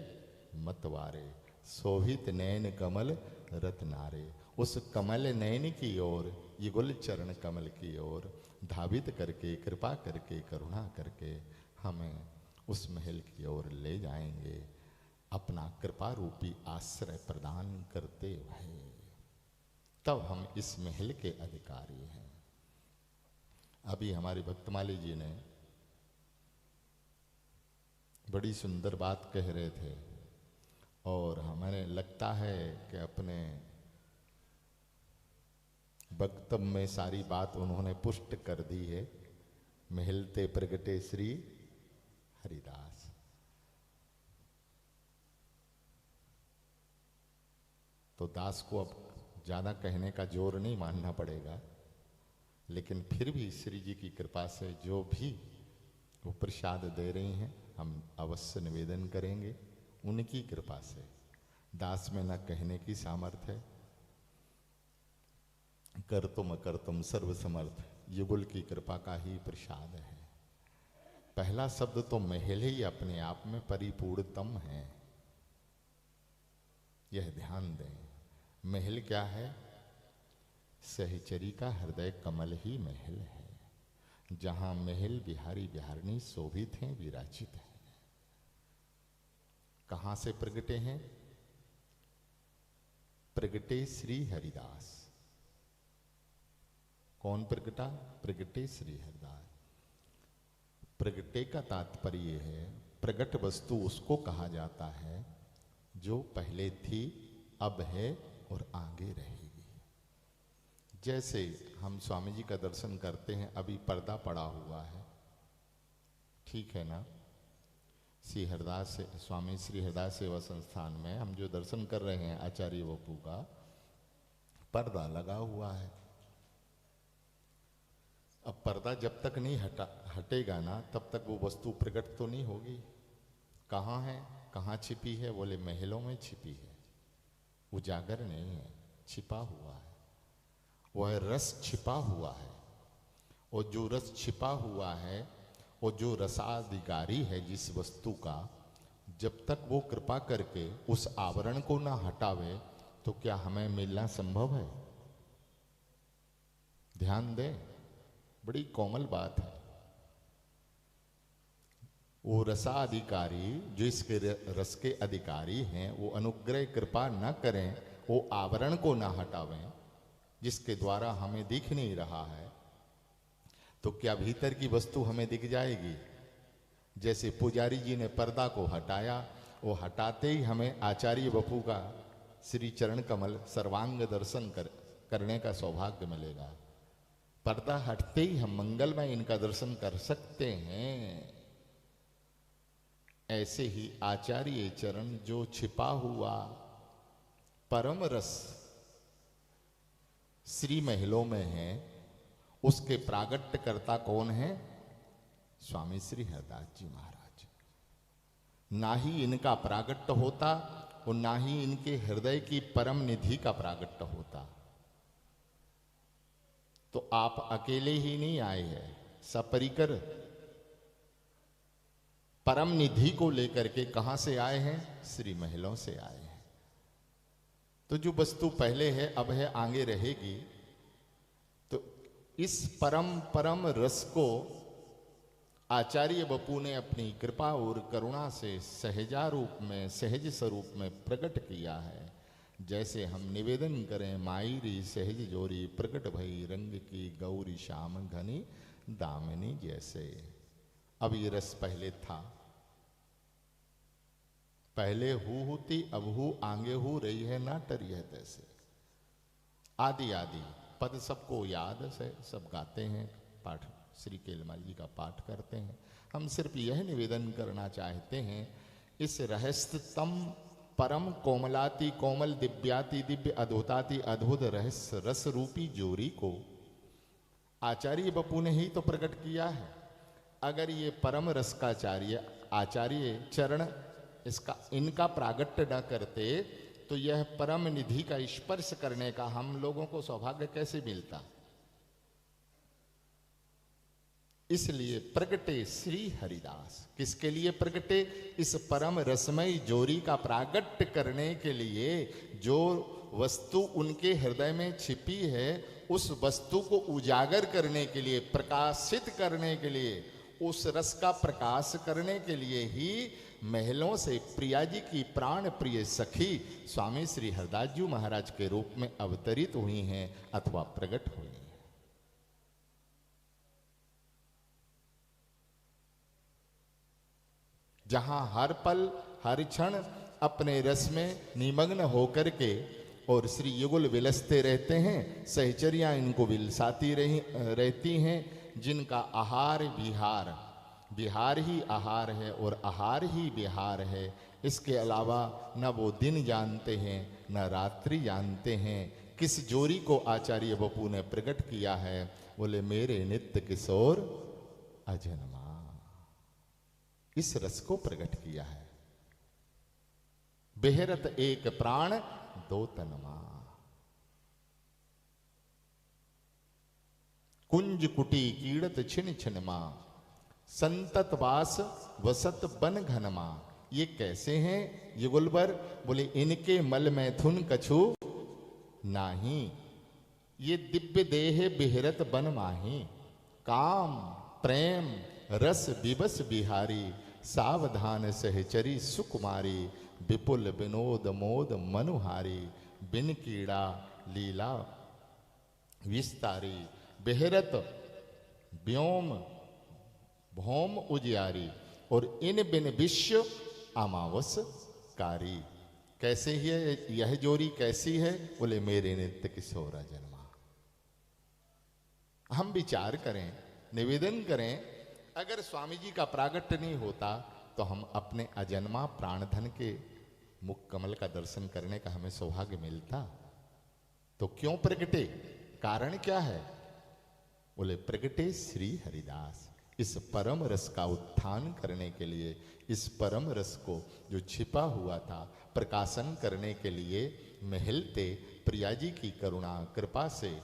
मतवारे, शोभित नयन कमल रत्नारे। उस कमल नयन की ओर, युगल चरण कमल की ओर धावित करके, कृपा करके, करुणा करके हमें उस महल की ओर ले जाएंगे, अपना कृपा रूपी आश्रय प्रदान करते हुए। तब हम इस महल के अधिकारी हैं। अभी हमारी भक्तमाली जी ने बड़ी सुंदर बात कह रहे थे और हमें लगता है कि अपने वक्तव्य में सारी बात उन्होंने पुष्ट कर दी है। महलते प्रगटे श्री हरिदास। तो दास को अब ज्यादा कहने का जोर नहीं मानना पड़ेगा, लेकिन फिर भी श्री जी की कृपा से जो भी वो प्रसाद दे रही हैं हम अवश्य निवेदन करेंगे उनकी कृपा से। दास में न कहने की सामर्थ्य है, कर तुम सर्वसमर्थ युगल की कृपा का ही प्रसाद है। पहला शब्द तो महल ही अपने आप में परिपूर्णतम है, यह ध्यान दें। महल क्या है? सहचरी का हृदय कमल ही महल है, जहां महल बिहारी बिहारनी शोभित हैं, विराजित हैं। कहां से प्रगटे हैं? प्रगटे श्री हरिदास। कौन प्रगटा? प्रगटे श्री हरिदास। प्रगटे का तात्पर्य है, प्रगट वस्तु उसको कहा जाता है जो पहले थी, अब है और आगे रहेगी। जैसे हम स्वामी जी का दर्शन करते हैं, अभी पर्दा पड़ा हुआ है, ठीक है ना? श्री हरिदास से स्वामी श्री हरिदास सेवा संस्थान में हम जो दर्शन कर रहे हैं आचार्य बापू का, पर्दा लगा हुआ है। अब पर्दा जब तक नहीं हटेगा ना, तब तक वो वस्तु प्रकट तो नहीं होगी। कहाँ है? कहाँ छिपी है? बोले महलों में छिपी है, उजागर नहीं है, छिपा हुआ है। वह रस छिपा हुआ है, और जो रस छिपा हुआ है, और जो रसाधिकारी है जिस वस्तु का, जब तक वो कृपा करके उस आवरण को ना हटावे तो क्या हमें मिलना संभव है? ध्यान दें, बड़ी कोमल बात है। वो रसाधिकारी जो इसके रस के अधिकारी हैं, वो अनुग्रह कृपा न करें, वो आवरण को ना हटावें जिसके द्वारा हमें दिख नहीं रहा है, तो क्या भीतर की वस्तु हमें दिख जाएगी? जैसे पुजारी जी ने पर्दा को हटाया, वो हटाते ही हमें आचार्य बापू का श्री चरण कमल सर्वांग दर्शन करने का सौभाग्य मिलेगा। पर्दा हटते ही हम मंगलमय इनका दर्शन कर सकते हैं। ऐसे ही आचार्य चरण जो छिपा हुआ परम रस श्री महलों में है, उसके प्रागट्य करता कौन है? स्वामी श्री हरिदास जी महाराज। ना ही इनका प्रागट्य होता और ना ही इनके हृदय की परम निधि का प्रागट्य होता। तो आप अकेले ही नहीं आए हैं, सपरिकर परम निधि को लेकर के कहां से आए हैं? श्री महलों से आए हैं। तो जो वस्तु पहले है, अब है, आगे रहेगी। तो इस परम रस को आचार्य बपू ने अपनी कृपा और करुणा से सहजा रूप में, सहज स्वरूप में प्रकट किया है। जैसे हम निवेदन करें, मायरी सहज जोरी प्रकट भई रंग की गौरी श्याम घनी दामिनी जैसे। अब ये रस पहले था, पहले हु थी, अब हु आगे हो रही है, ना टरी है तैसे। आदि आदि पद सबको याद से सब गाते हैं, पाठ श्री केलमाल जी का पाठ करते हैं। हम सिर्फ यह निवेदन करना चाहते हैं, इस रहस्यतम परम कोमलाति कोमल दिव्याति दिव्य अद्भुताति अद्भुत रहस्य रस रूपी जोरी को आचार्य बपू ने ही तो प्रकट किया है। अगर ये परम रस का आचार्य चरण इनका प्रागट्य न करते तो यह परम निधि का स्पर्श करने का हम लोगों को सौभाग्य कैसे मिलता। इसलिए प्रगटे श्री हरिदास। किसके लिए प्रगटे? इस परम रसमय जोरी का प्रागट्य करने के लिए। जो वस्तु उनके हृदय में छिपी है, उस वस्तु को उजागर करने के लिए, प्रकाशित करने के लिए, उस रस का प्रकाश करने के लिए ही महलों से प्रिया जी की प्राण प्रिय सखी स्वामी श्री हरदास जी महाराज के रूप में अवतरित हुई हैं अथवा प्रकट हुई हैं। जहां हर पल हर क्षण अपने रस में निमग्न होकर के और श्री युगल विलसते रहते हैं, सहचरियां इनको विलसाती रहती हैं, जिनका आहार विहार, विहार ही आहार है और आहार ही विहार है। इसके अलावा न वो दिन जानते हैं न रात्रि जानते हैं। किस जोरी को आचार्य बपू ने प्रकट किया है? बोले मेरे नित्य किशोर अजन्मा। इस रस को प्रकट किया है। बेहरत एक प्राण दो तनमा, कुंज कुटी कीड़त छिन छिनमा, संतत वास वसत बन घनमा। ये कैसे हैं युगलबर? बोले इनके मल मैथुन कछु नाही, ये दिव्य देह बिहरत बन माही। काम प्रेम रस विवश बिहारी, सावधान सहचरी सुकुमारी, विपुल विनोद मोद मनुहारी, बिन कीड़ा लीला विस्तारी, बेहरत व्योम भौम उजियारी, और इन बिन विश्व अमावस कारी। कैसे ही है यह जोरी? कैसी है? बोले मेरे नित्य किशोरा जन्मा। हम विचार करें, निवेदन करें, अगर स्वामी जी का प्रागट्य नहीं होता तो हम अपने अजन्मा प्राणधन के मुख कमल का दर्शन करने का हमें सौभाग्य मिलता? तो क्यों प्रगटे? कारण क्या है? बोले प्रगटे श्री हरिदास। इस परम रस का उत्थान करने के लिए, इस परम रस को जो छिपा हुआ था प्रकाशन करने के लिए महलते प्रिया जी की करुणा कृपा से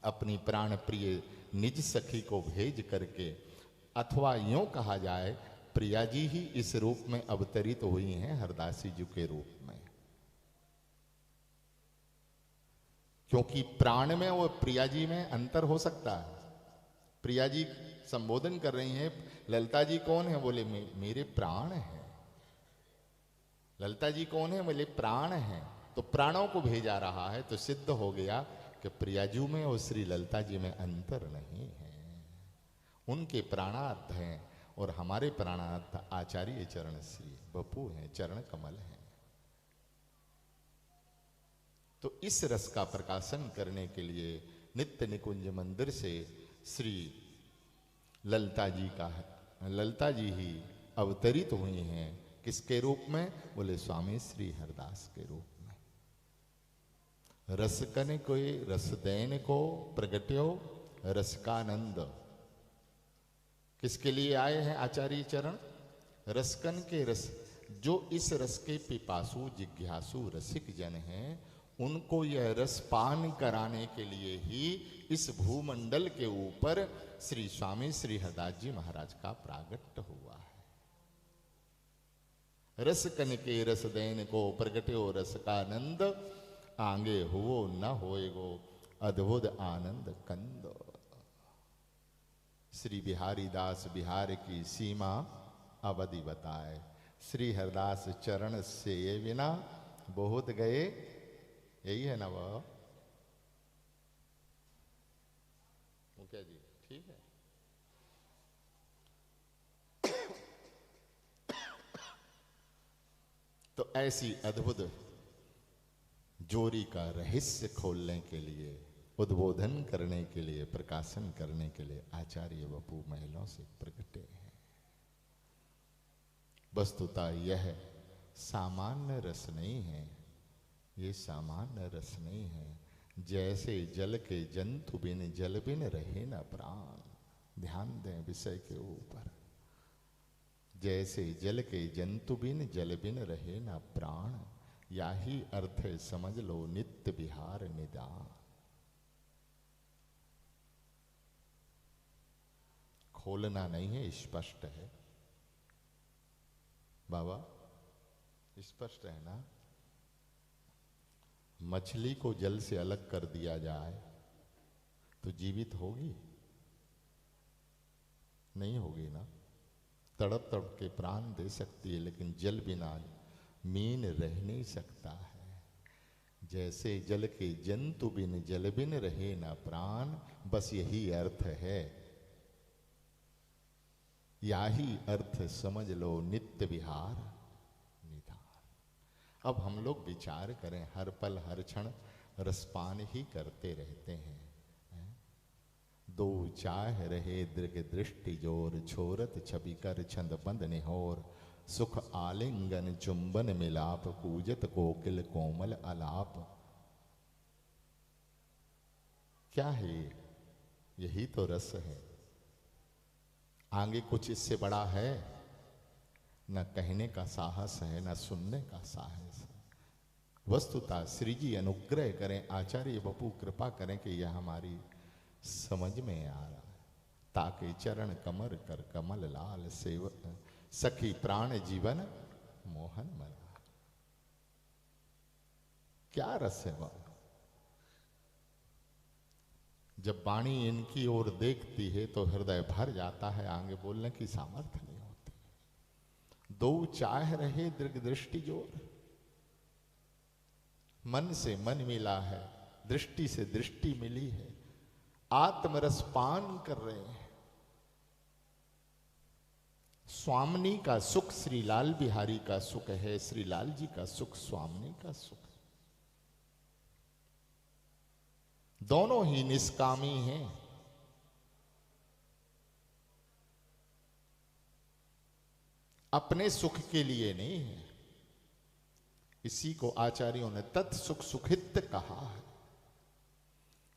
अपनी प्राण प्रिय निज सखी को भेज करके, अथवा यूं कहा जाए प्रिया जी ही इस रूप में अवतरित हुई हैं हरदासी जी के रूप में। क्योंकि प्राण में और प्रिया जी में अंतर हो सकता है। प्रिया जी संबोधन कर रही हैं, ललिता जी कौन है? बोले मेरे प्राण है। ललिता जी कौन है? बोले प्राण है। तो प्राणों को भेजा रहा है, तो सिद्ध हो गया कि प्रियाजू में और श्री ललिता जी में अंतर नहीं है। उनके प्राणार्थ हैं और हमारे प्राणार्थ आचार्य चरण श्री बपू हैं, चरण कमल हैं। तो इस रस का प्रकाशन करने के लिए नित्य निकुंज मंदिर से श्री ललिता जी ही अवतरित हुई हैं। किसके रूप में? बोले स्वामी श्री हरदास के रूप में। रसकन कोई रसदैन को प्रगट्यो रसकानंद। किसके लिए आए हैं आचार्य चरण? रसकन के रस जो इस रस के पिपासु जिज्ञासु रसिक जन हैं, उनको यह रस पान कराने के लिए ही इस भूमंडल के ऊपर श्री स्वामी श्री हरदास जी महाराज का प्रागट्य हुआ है। रस कन के रस देन को प्रगट्यो रस का आनंद, आगे हुओ न होएगो अद्भुत आनंद कंद। श्री बिहारी दास बिहार की सीमा अवधि बताए, श्री हरदास चरण से ये बिना बहुत गए। यही है ना वो क्या जी? ठीक है। तो ऐसी अद्भुत जोरी का रहस्य खोलने के लिए, उद्बोधन करने के लिए, प्रकाशन करने के लिए आचार्य बपू महिलाओं से प्रकटे हैं। वस्तुतः यह सामान्य रस नहीं है, ये सामान्य रस नहीं है। जैसे जल के जंतु बिन जल बिन रहे न प्राण। ध्यान दें विषय के ऊपर। जैसे जल के जंतु बिन जल बिन रहे न प्राण, याही अर्थ है समझ लो नित्य विहार निदान। खोलना नहीं है, स्पष्ट है बाबा, स्पष्ट है ना। मछली को जल से अलग कर दिया जाए तो जीवित होगी? नहीं होगी ना। तड़प तड़प के प्राण दे सकती है, लेकिन जल बिना मीन रह नहीं सकता है। जैसे जल के जंतु बिन जल बिन रहे ना प्राण, बस यही अर्थ है। याही अर्थ समझ लो नित्य विहार निदान। अब हम लोग विचार करें, हर पल हर क्षण रसपान ही करते रहते हैं। दो चाह रहे दृग दृष्टि जोर, छोरत छवि कर छंद बंद निहोर। सुख आलिंगन चुंबन मिलाप, कूजत कोकिल कोमल अलाप। क्या है? यही तो रस है। आगे कुछ इससे बड़ा है? न कहने का साहस है, न सुनने का साहस है। वस्तुतः श्री जी अनुग्रह करें, आचार्य बपू कृपा करें कि यह हमारी समझ में आ रहा है। ताके चरण कमर कर कमल लाल, सेव सखी प्राण जीवन मोहन मरा। क्या रस है बाबा। जब वाणी इनकी ओर देखती है तो हृदय भर जाता है, आगे बोलने की सामर्थ्य नहीं होती। दो चाह रहे दृग दृष्टि जोर। मन से मन मिला है, दृष्टि से दृष्टि मिली है, आत्मरस पान कर रहे हैं। स्वामिनी का सुख श्री लाल बिहारी का सुख है, श्री लाल जी का सुख स्वामिनी का सुख है। दोनों ही निष्कामी हैं। अपने सुख के लिए नहीं है। इसी को आचार्यों ने तत्सुख सुखित कहा है।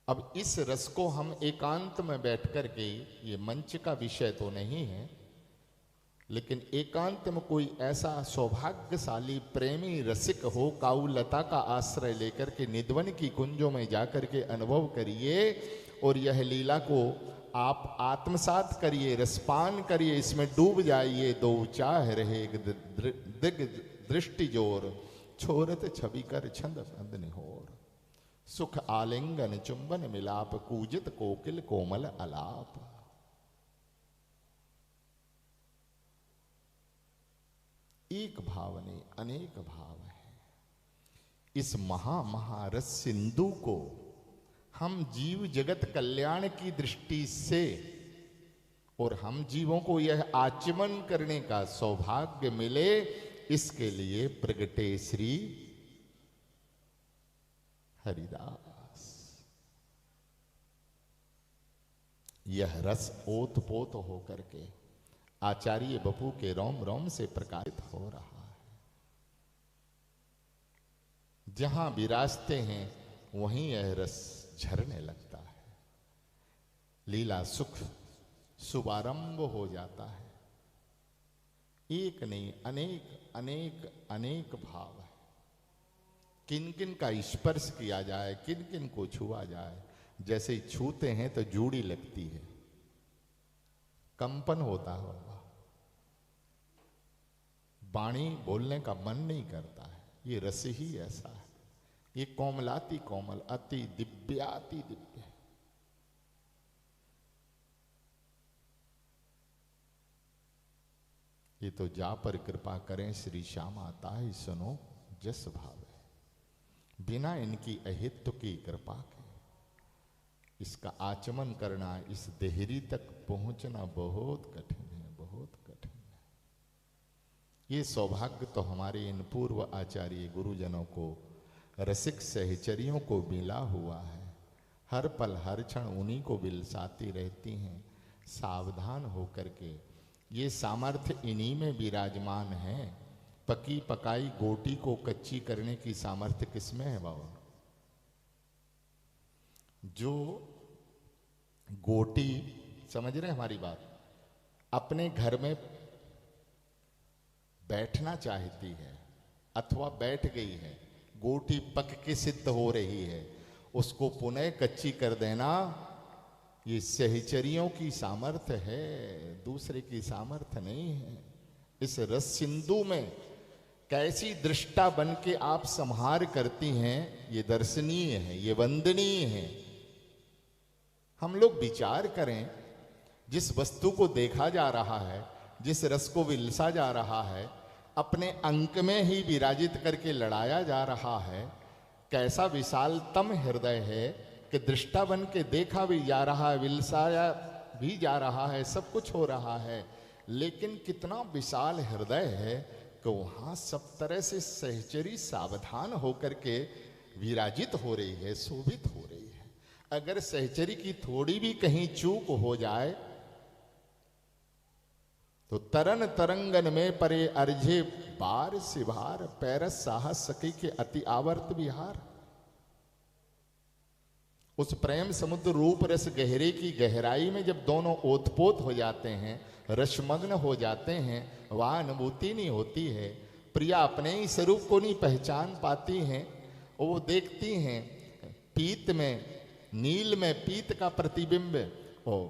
अब इस रस को हम एकांत में बैठ कर के, ये मंच का विषय तो नहीं है, लेकिन एकांत में कोई ऐसा सौभाग्यशाली प्रेमी रसिक हो, काउलता का आश्रय लेकर के निधवन की कुंजों में जाकर के अनुभव करिए और यह लीला को आप आत्मसात करिए, रसपान करिए, इसमें डूब जाइए। दो चाह रहे दिग दृष्टि जोर, छोरत छवि कर छंद बंद निहोर। सुख आलिंगन चुंबन मिलाप, कूजित कोकिल कोमल अलाप। एक भाव नहीं, अनेक भाव है। इस महारस सिंधु को हम जीव जगत कल्याण की दृष्टि से और हम जीवों को यह आचमन करने का सौभाग्य मिले, इसके लिए प्रगटे श्री हरिदास। यह रस ओत पोत होकर के आचार्य बपू के रोम रोम से प्रकाशित हो रहा है। जहां विराजते हैं वहीं यह रस झरने लगता है। लीला सुख शुभारंभ हो जाता है। एक नहीं, अनेक अनेक अनेक भाव है। किन किन का स्पर्श किया जाए, किन किन को छुआ जाए, जैसे ही छूते हैं तो जूड़ी लगती है, कंपन होता होगा, वाणी बोलने का मन नहीं करता है। ये रस ही ऐसा है। ये कोमलाति कोमल, अति दिव्याति दिव्य है। ये तो जा पर कृपा करें श्री श्याम आता है सुनो जस भावे। बिना इनकी अहित्व की कृपा के इसका आचमन करना, इस देहरी तक पहुंचना बहुत कठिन है, बहुत कठिन है। ये सौभाग्य तो हमारे इन पूर्व आचार्य गुरुजनों को, रसिक सहचरियों को मिला हुआ है। हर पल हर क्षण उन्हीं को बिलसाती रहती हैं। सावधान होकर के, ये सामर्थ्य इन्हीं में विराजमान है। पकी पकाई गोटी को कच्ची करने की सामर्थ्य किसमें है बाबा? जो गोटी, समझ रहे हमारी बात, अपने घर में बैठना चाहती है अथवा बैठ गई है, गोटी पक के सिद्ध हो रही है, उसको पुनः कच्ची कर देना, ये सहचरियों की सामर्थ्य है, दूसरे की सामर्थ्य नहीं है। इस रस सिंधु में कैसी दृष्टा बन के आप संहार करती हैं, ये दर्शनीय है, ये वंदनीय है। हम लोग विचार करें, जिस वस्तु को देखा जा रहा है, जिस रस को विलसा जा रहा है, अपने अंक में ही विराजित करके लड़ाया जा रहा है, कैसा विशालतम हृदय है कि दृष्टा बन के देखा भी जा रहा है, विलसाया भी जा रहा है, सब कुछ हो रहा है, लेकिन कितना विशाल हृदय है कि वहाँ सब तरह से सहचरी सावधान होकर के विराजित हो रही है, शोभित हो रही है। अगर सहचरी की थोड़ी भी कहीं चूक हो जाए तो तरन तरंगन में परे अर्झे बार सिवार, पैरस साहस सके के अति आवर्त विहार। उस प्रेम समुद्र रूप रस गहरे की गहराई में जब दोनों ओतपोत हो जाते हैं, रसमग्न हो जाते हैं, वह अनुभूति नहीं होती है। प्रिया अपने ही स्वरूप को नहीं पहचान पाती हैं। वो देखती हैं पीत में, नील में पीत का प्रतिबिंब, ओ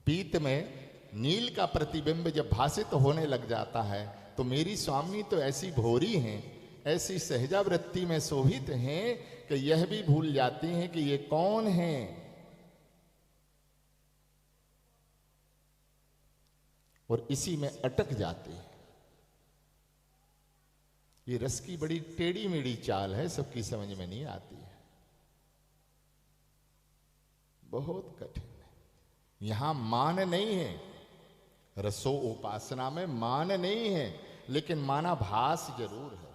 पीत में नील का प्रतिबिंब जब भासित होने लग जाता है तो मेरी स्वामी तो ऐसी भोरी हैं, ऐसी सहजावृत्ति में शोभित हैं कि यह भी भूल जाती हैं कि ये कौन है। और इसी में अटक जाती है। ये रस की बड़ी टेढ़ी मेढ़ी चाल है, सबकी समझ में नहीं आती है, बहुत कठिन है। यहां मान नहीं है, रसो उपासना में मान नहीं है, लेकिन मानाभास जरूर है।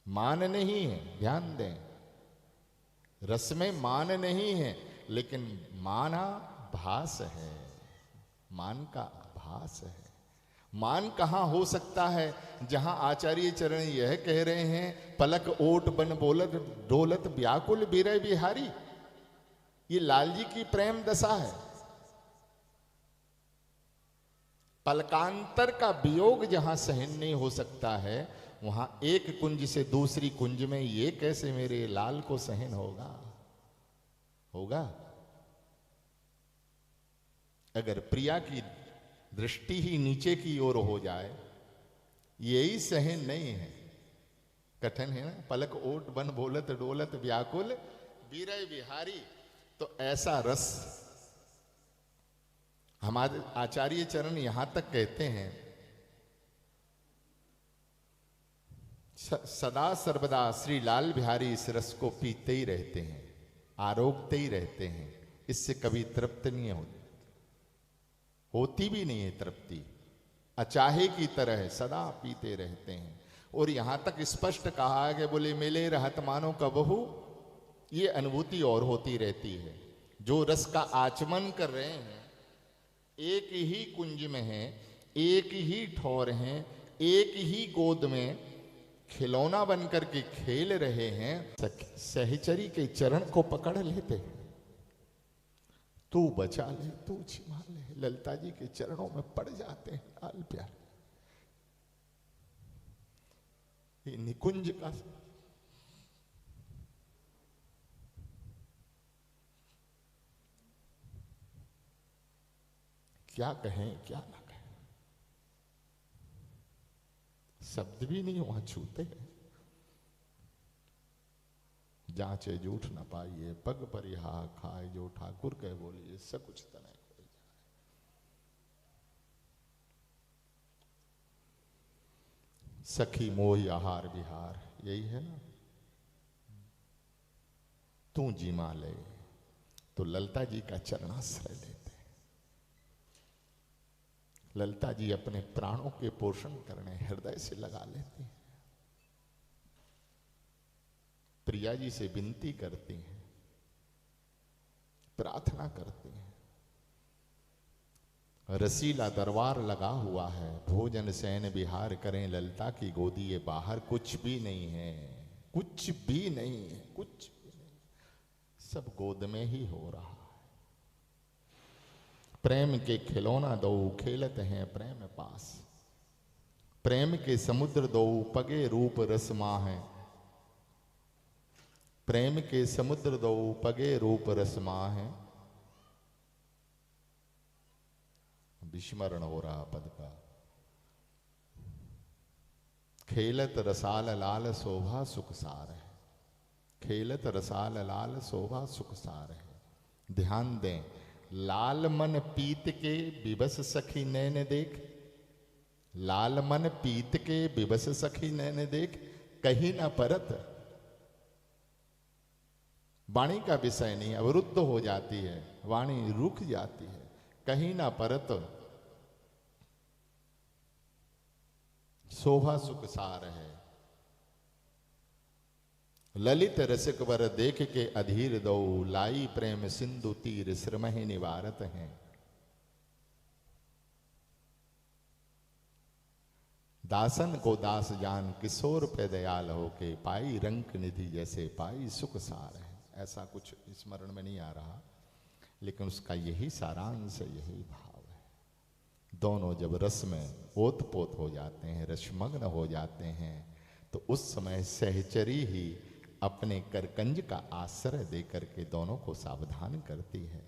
मान नहीं है, ध्यान दें, रस में मान नहीं है, लेकिन मानाभास है, मान का भास है। मान कहां हो सकता है? जहां आचार्य चरण यह कह रहे हैं, पलक ओट बन बोलत डोलत व्याकुल बिरय बिहारी। ये लाल जी की प्रेम दशा है। पलकांतर का वियोग जहां सहन नहीं हो सकता है, वहां एक कुंज से दूसरी कुंज में ये कैसे मेरे लाल को सहन होगा? होगा? अगर प्रिया की दृष्टि ही नीचे की ओर हो जाए, यही सहन नहीं है, कठिन है ना। पलक ओट बन बोलत डोलत व्याकुल बीरय बिहारी। तो ऐसा रस हमारे आचार्य चरण यहां तक कहते हैं, सदा सर्वदा श्री लाल बिहारी इस रस को पीते ही रहते हैं, आरोगते ही रहते हैं, इससे कभी तृप्त नहीं होती भी नहीं है तृप्ति। अचाहे की तरह सदा पीते रहते हैं। और यहां तक स्पष्ट कहा है कि बोले मिले रहत मानो कबहू, ये अनुभूति और होती रहती है। जो रस का आचमन कर रहे हैं, एक ही कुंज में हैं, एक ही ठौर हैं, एक ही गोद में खिलौना बनकर के खेल रहे हैं, सहचरी के चरण को पकड़ लेते हैं। तू बचा ले, तू छिपा ले, ललिता जी के चरणों में पड़ जाते हैं लाल प्यारे। ये निकुंज का क्या कहें क्या ना कहें, शब्द भी नहीं वहां छूते हैं। जांचे झूठ न पाइए, पग परिहा खाए, जो ठाकुर कह बोलिए सब कुछ तने हो जाए। सखी मोहि आहार विहार, यही है ना। तू जीमा ले, तो ललता जी का चरणाश्रय लेते। ललता जी अपने प्राणों के पोषण करने हृदय से लगा लेती हैं। प्रिया जी से विनती करती हैं, प्रार्थना करती हैं। रसीला दरबार लगा हुआ है, भोजन शयन विहार करें, ललता की गोदी ये बाहर कुछ भी नहीं है, कुछ भी नहीं है, कुछ भी नहीं, सब गोद में ही हो रहा है। प्रेम के खिलौना दो खेलत हैं प्रेम पास, प्रेम के समुद्र दो पगे रूप रसमा है, प्रेम के समुद्र दो पगे रूप रसमा है। विस्मरण हो रहा पद का। खेलत रसाल लाल शोभा सुखसार है, खेलत रसाल लाल शोभा सुखसार है। ध्यान दें, लाल मन पीत के विवश सखी नैन देख, लाल मन पीत के विवश सखी नैन देख, कहीं ना परत। वाणी का विषय नहीं, अवरुद्ध हो जाती है, वाणी रुक जाती है, कहीं ना परत। शोभा सुख सार है। ललित रसिक वर देख के अधीर दो, लाई प्रेम सिंधु तीर श्रमहि निवारत हैं। दासन को दास जान, किशोर पे दयाल होके, पाई रंक निधि जैसे पाई सुख सार है। ऐसा कुछ स्मरण में नहीं आ रहा, लेकिन उसका यही सारांश, यही भाव है। दोनों जब रस में ओतपोत हो जाते हैं, रसमग्न हो जाते हैं, तो उस समय सहचरी ही अपने करकंज का आश्रय देकर के दोनों को सावधान करती है।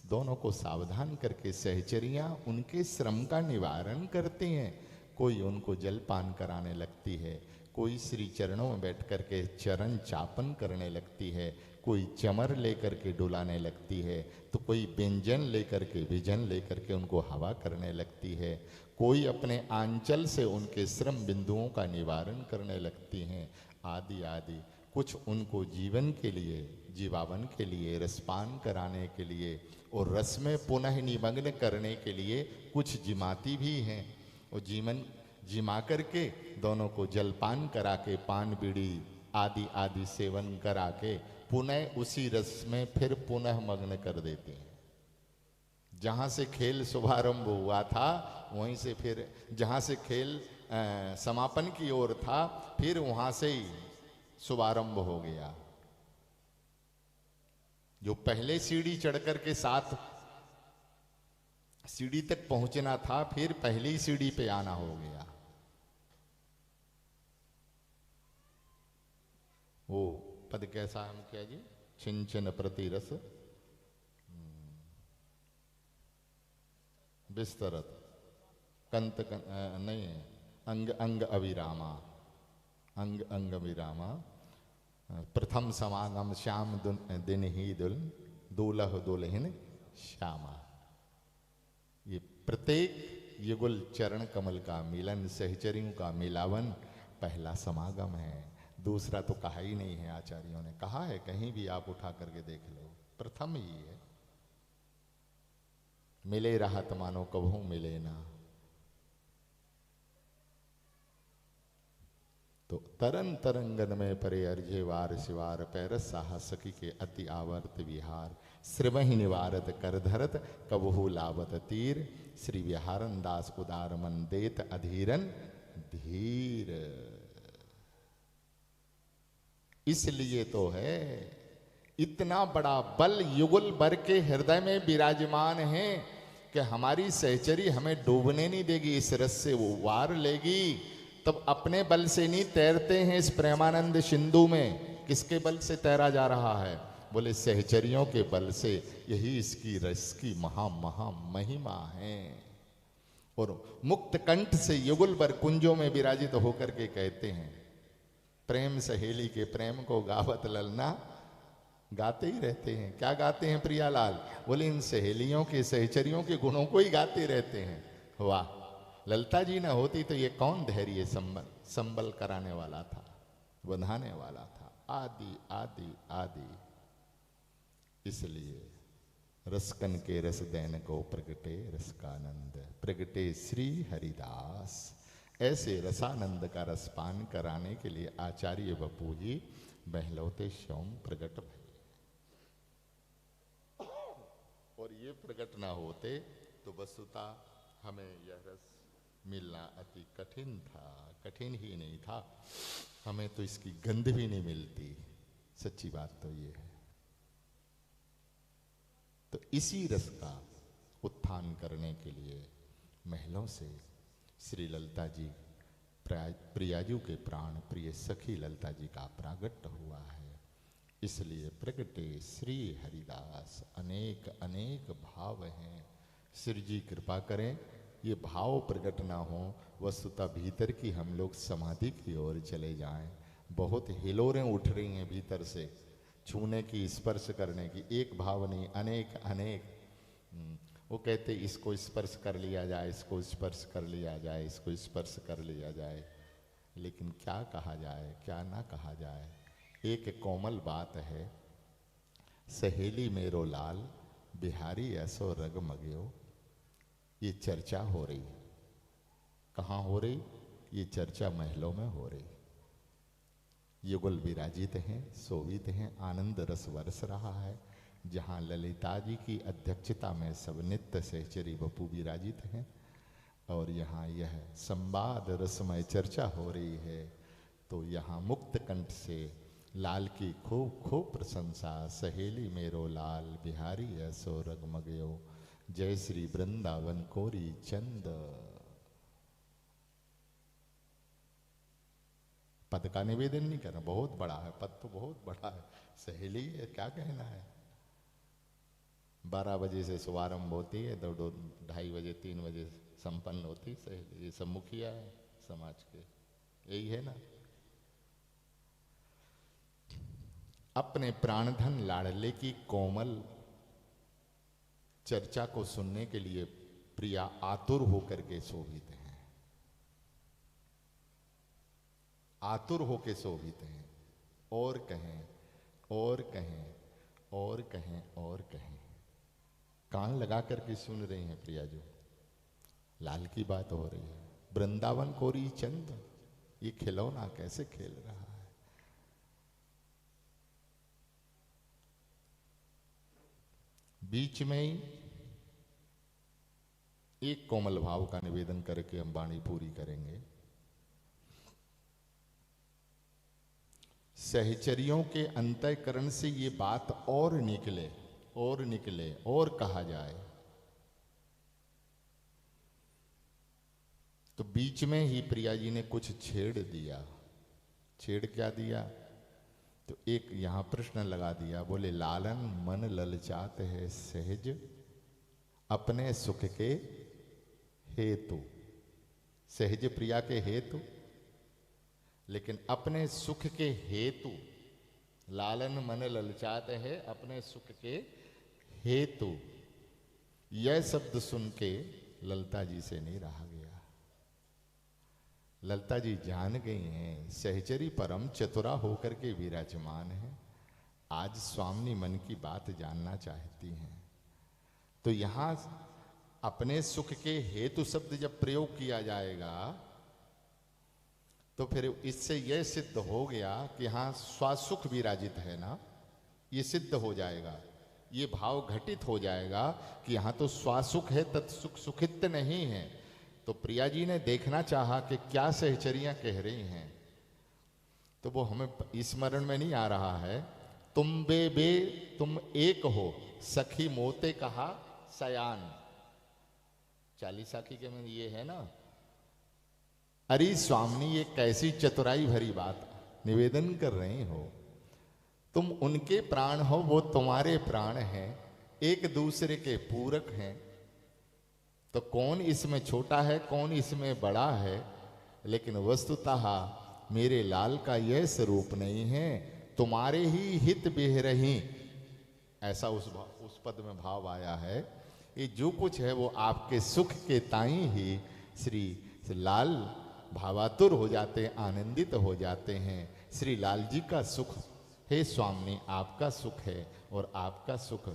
दोनों को सावधान करके सहचरियां उनके श्रम का निवारण करती हैं। कोई उनको जलपान कराने लगती है, कोई श्री चरणों में बैठ कर के चरण चापन करने लगती है, कोई चमर लेकर के डुलाने लगती है, तो कोई व्यंजन लेकर के विजन लेकर के उनको हवा करने लगती है, कोई अपने आंचल से उनके श्रम बिंदुओं का निवारण करने लगती हैं, आदि आदि। कुछ उनको जीवन के लिए, जीवावन के लिए, रसपान कराने के लिए और रस में पुनः निमग्न करने के लिए कुछ जिमाती भी हैं। और जीवन जिमा करके दोनों को जलपान करा के, पान बीड़ी आदि आदि सेवन करा के पुनः उसी रस में फिर पुनः मग्न कर देते हैं। जहाँ से खेल शुभारंभ हुआ था, वहीं से फिर जहाँ से खेल समापन की ओर था, फिर वहाँ से ही शुभारंभ हो गया। जो पहले सीढ़ी चढ़कर के 7 सीढ़ी तक पहुंचना था, फिर पहली सीढ़ी पे आना हो गया। वो पद कैसा है मुखिया जी? छिंचन प्रति रस विस्तरत कंत नहीं, अंग अंग अविरामा, अंग अंग विरामा। प्रथम समागम श्याम दिन ही दुलह दुल्हन श्यामा। ये प्रत्येक युगल चरण कमल का मिलन, सहचरियों का मिलावन पहला समागम है। दूसरा तो कहा ही नहीं है, आचार्यों ने कहा है, कहीं भी आप उठा करके देख लो, प्रथम ही है। मिले राहत मानो कभू मिले ना। तो तरन तरंगन में परे अर्जे वार शिवार, पैरस साहस सखी के अति आवर्त विहार, श्रमहि निवारत कर धरत कबहू लावत तीर, श्री विहारन दास उदार मन देत अधीरन धीर। इसलिए तो है इतना बड़ा बल युगल बर के हृदय में विराजमान है कि हमारी सहचरी हमें डूबने नहीं देगी, इस रस से वो वार लेगी। तब अपने बल से नहीं तैरते हैं इस प्रेमानंद सिंधु में। किसके बल से तैरा जा रहा है? बोले सहचरियों के बल से। यही इसकी रस की महा महा महिमा है। और मुक्त कंठ से युगल बर कुंजों में विराजित होकर के कहते हैं, प्रेम सहेली के प्रेम को गावत ललना। गाते ही रहते हैं। क्या गाते हैं प्रियालाल? बोले इन सहेलियों के सहचरियों के गुणों को ही गाते रहते हैं। वाह, ललता जी ना होती तो ये कौन धैर्य संबल कराने वाला था, बंधाने वाला था। आदि आदि आदि। इसलिए रसकन के रस दैन को प्रगटे रस का आनंद, प्रगटे श्री हरिदास। ऐसे रसानंद का रसपान कराने के लिए आचार्य बपू जी बहलौते श्योम प्रगट भये। और ये प्रकट ना होते तो वस्तुता हमें यह रस मिलना अति कठिन था। कठिन ही नहीं था, हमें तो इसकी गंध भी नहीं मिलती। सच्ची बात तो ये है। तो इसी रस का उत्थान करने के लिए महलों से श्री ललिता जी, प्रियाजू के प्राण प्रिय सखी ललिता जी का प्रागट्य हुआ है। इसलिए प्रगटे श्री हरिदास। अनेक अनेक भाव हैं। श्री जी कृपा करें ये भाव प्रकट ना हो, वस्तुतः भीतर की हम लोग समाधि की ओर चले जाएं। बहुत हिलोरें उठ रही हैं भीतर से, छूने की, स्पर्श करने की। एक भाव नहीं, अनेक अनेक। वो कहते इसको स्पर्श कर लिया जाए, इसको स्पर्श कर लिया जाए, इसको स्पर्श कर लिया जाए, लेकिन क्या कहा जाए, क्या ना कहा जाए। एक कोमल बात है, सहेली मेरो लाल बिहारी ऐसो रग मगियो। ये चर्चा हो रही। कहाँ हो रही? ये चर्चा महलों में हो रही। युगल विराजित हैं, शोभित हैं, आनंद रस बरस रहा है। जहाँ ललिता जी की अध्यक्षता में सब नित्य सहचरी बपू विराजित हैं, और यहाँ यह संवाद रसमय चर्चा हो रही है। तो यहाँ मुक्त कंठ से लाल की खूब खूब प्रशंसा। सहेली मेरो लाल बिहारी ऐसो रग मगयो, जय श्री वृंदावन कोरी चंद। पद का निवेदन नहीं करना, बहुत बड़ा है पद, तो बहुत बड़ा है। सहेली है, क्या कहना है। 12 बजे से शुभारंभ होती है, 2-2-2:30 बजे 3 बजे संपन्न होती सहेली। ये सब मुखिया है समाज के, यही है ना। अपने प्राणधन लाडले की कोमल चर्चा को सुनने के लिए प्रिया आतुर होकर के शोभित हैं, आतुर होकर शोभित हैं। और कहें और कहें और कहें और कहें। कान लगा करके सुन रहे हैं प्रिया जो। लाल की बात हो रही है। वृंदावन कोरी चंद, ये खिलौना कैसे खेल रहा है। बीच में ही एक कोमल भाव का निवेदन करके हम वाणी पूरी करेंगे। सहचरियों के अंतःकरण से ये बात और निकले और निकले और कहा जाए, तो बीच में ही प्रिया जी ने कुछ छेड़ दिया। छेड़ क्या दिया? तो एक यहां प्रश्न लगा दिया। बोले लालन मन ललचात है सहज अपने सुख के हेतु। सहज प्रिया के हेतु, लेकिन अपने सुख के हेतु। लालन मन ललचात है अपने सुख के हेतु। यह शब्द सुन के ललिता जी से नहीं रहा गया। ललिता जी जान गई हैं सहचरी परम चतुरा होकर के विराजमान है। आज स्वामी मन की बात जानना चाहती हैं। तो यहां अपने सुख के हेतु शब्द जब प्रयोग किया जाएगा, तो फिर इससे यह सिद्ध हो गया कि हाँ स्वासुख विराजित है ना, ये सिद्ध हो जाएगा। ये भाव घटित हो जाएगा कि यहाँ तो स्वासुख है, तत्सुख सुखित नहीं है। तो प्रिया जी ने देखना चाहा कि क्या सहचरियां कह रही हैं, तो वो हमें स्मरण में नहीं आ रहा है। तुम बे तुम एक हो, सखी मोते कहा सयान। चालीसा की के में ये है ना, अरे स्वामी ये कैसी चतुराई भरी बात निवेदन कर रहे हो। तुम उनके प्राण हो, वो तुम्हारे प्राण हैं, एक दूसरे के पूरक हैं। तो कौन इसमें छोटा है, कौन इसमें बड़ा है? लेकिन वस्तुतः मेरे लाल का यह स्वरूप नहीं है, तुम्हारे ही हित बेह रही, ऐसा उस पद में भाव आया है। ये जो कुछ है वो आपके सुख के ताई ही श्री लाल भावातुर हो जाते हैं, आनंदित हो जाते हैं। श्री लाल जी का सुख, हे स्वामी आपका सुख है और आपका सुख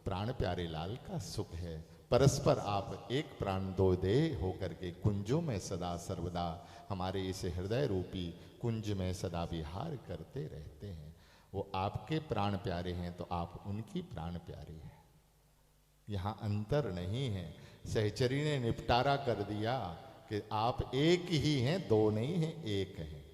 प्राण प्यारे लाल का सुख है। परस्पर आप एक प्राण दो देह होकर के कुंजों में सदा सर्वदा हमारे इस हृदय रूपी कुंज में सदा विहार करते रहते हैं। वो आपके प्राण प्यारे हैं तो आप उनकी प्राण प्यारी है। यहाँ अंतर नहीं है। सहचरी ने निपटारा कर दिया कि आप एक ही हैं, दो नहीं हैं, एक हैं।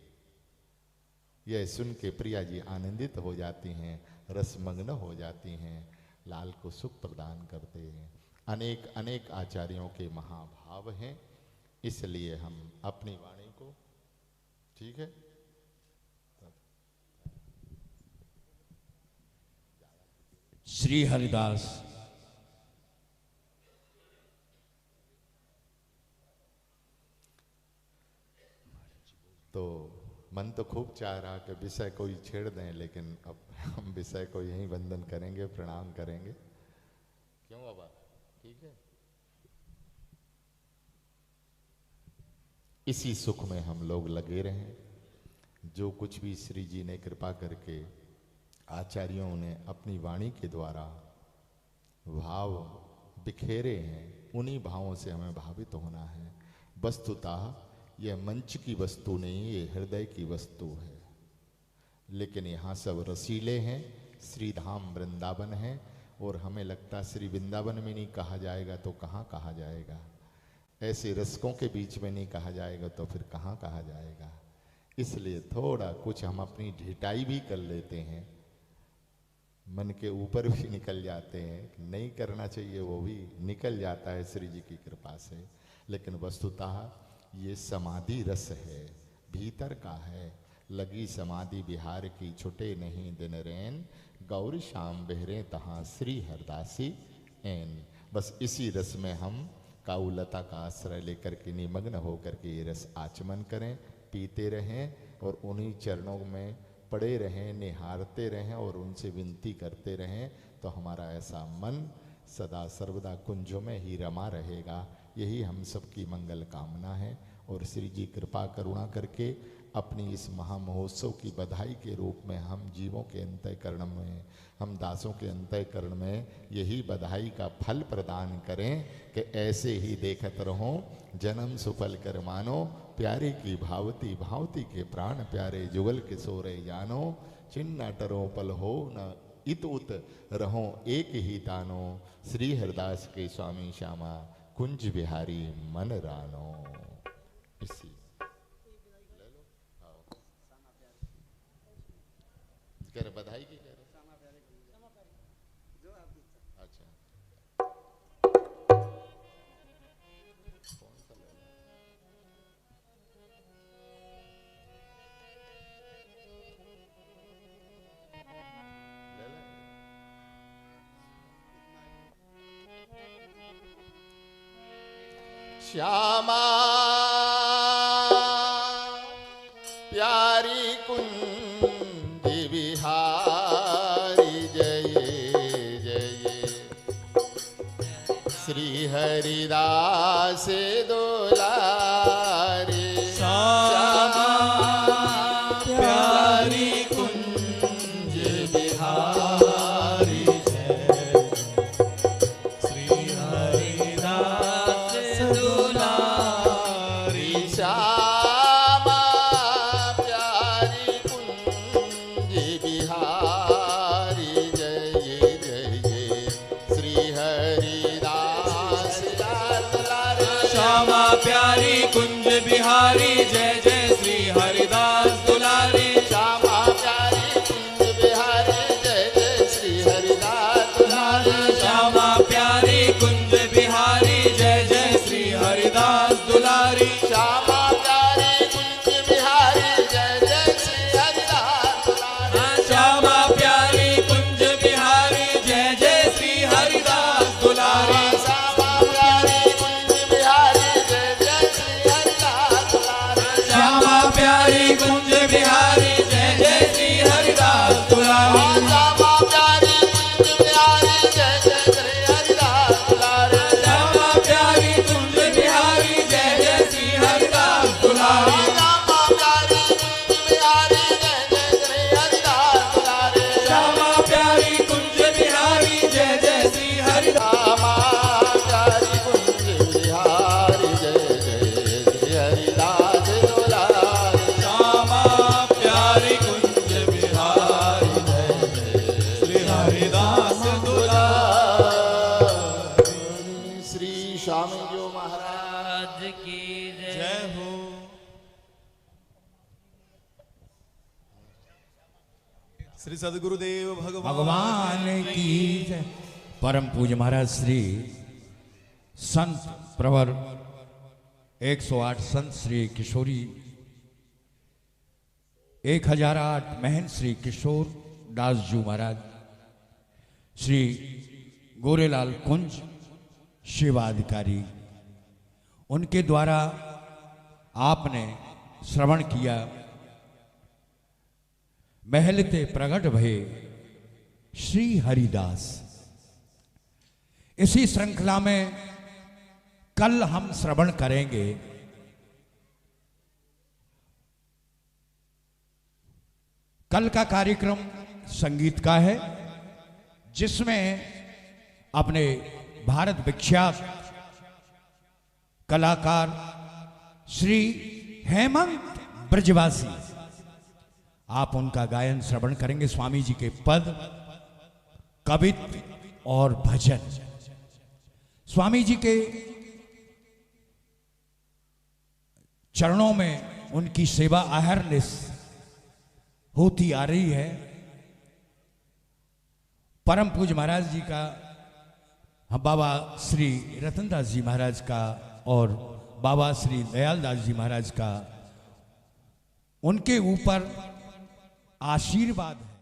यह सुन के प्रिया जी आनंदित हो जाती हैं, रसमग्न हो जाती हैं, लाल को सुख प्रदान करते हैं। अनेक अनेक आचार्यों के महाभाव हैं, इसलिए हम अपनी वाणी को, ठीक है, श्री हरिदास तो मन तो खूब चाह रहा कि विषय कोई छेड़ दें, लेकिन अब हम विषय को यहीं वंदन करेंगे, प्रणाम करेंगे। क्यों बाबा, ठीक है? इसी सुख में हम लोग लगे रहें। जो कुछ भी श्री जी ने कृपा करके आचार्यों ने अपनी वाणी के द्वारा भाव बिखेरे हैं, उन्हीं भावों से हमें भावित होना है। वस्तुतः यह मंच की वस्तु नहीं, ये हृदय की वस्तु है। लेकिन यहाँ सब रसीले हैं, श्री धाम वृंदावन है, और हमें लगता श्री वृंदावन में नहीं कहा जाएगा तो कहाँ कहा जाएगा, ऐसे रसकों के बीच में नहीं कहा जाएगा तो फिर कहाँ कहा जाएगा। इसलिए थोड़ा कुछ हम अपनी ढिठाई भी कर लेते हैं, मन के ऊपर भी निकल जाते हैं। नहीं करना चाहिए वो भी निकल जाता है श्री जी की कृपा से। लेकिन वस्तुतः ये समाधि रस है, भीतर का है। लगी समाधि बिहार की, छुटे नहीं दिन रैन, गौरी शाम बहरे तहाँ श्री हरदासी ऐन। बस इसी रस में हम काउलता का आश्रय लेकर के निमग्न होकर के ये रस आचमन करें, पीते रहें और उन्हीं चरणों में पड़े रहें, निहारते रहें और उनसे विनती करते रहें, तो हमारा ऐसा मन सदा सर्वदा कुंजों में ही रमा रहेगा। यही हम सबकी मंगल कामना है। और श्री जी कृपा करुणा करके अपनी इस महामहोत्सव की बधाई के रूप में हम जीवों के अंतःकरण में, हम दासों के अंतःकरण में यही बधाई का फल प्रदान करें कि ऐसे ही देखत रहो जन्म सुफल कर मानो, प्यारे की भावती भावती के प्राण प्यारे, जुगल के सोरे जानो, चिन्ह टरो पल हो न इत उत रहो एक ही तानो, श्री हरदास के स्वामी श्यामा कुंज बिहारी मन रानो। इसी ले लो, आओ कह रहे बधाई की कह रहे, अच्छा कौन सा ले लो? ले लो। श्यामा प्यारी कुंज बिहारी, जय जय श्री हरिदास दुलारी। श्यामा प्यारी कुंज बिहारी, जय श्री हरिदास दुलारी। श्यामा प्यारी कुंज बिहारी, जय जय श्री हरिदास दुलारी। श्यामा प्यारी कुंज बिहारी, जय जय श्री हरिदास दुलारी। श्यामा प्यारी कुंज बिहारी, जय जय श्री हरिदास दुलारी। श्यामा प्यारी कुंज बिहारी, जय जय श्री हरिदास दुलारी। श्यामा प्यारी श्री सद्गुरुदेव भगवान की जय। परम पूज्य महाराज श्री संत प्रवर 108 संत श्री किशोरी 1008 महंत श्री किशोर दास जी महाराज श्री गोरेलाल कुंज शिवाधिकारी, उनके द्वारा आपने श्रवण किया महलते प्रगट भये श्री हरिदास। इसी श्रृंखला में कल हम श्रवण करेंगे कल का कार्यक्रम संगीत का है, जिसमें अपने भारत विख्यात कलाकार श्री हेमंत ब्रजवासी, आप उनका गायन श्रवण करेंगे। स्वामी जी के पद, कवित्व और भजन। स्वामी जी के चरणों में उनकी सेवा अहरनिश होती आ रही है। परम पूज्य महाराज जी का, हम बाबा श्री रतनदास जी महाराज का और बाबा श्री दयाल दास जी महाराज का उनके ऊपर आशीर्वाद है।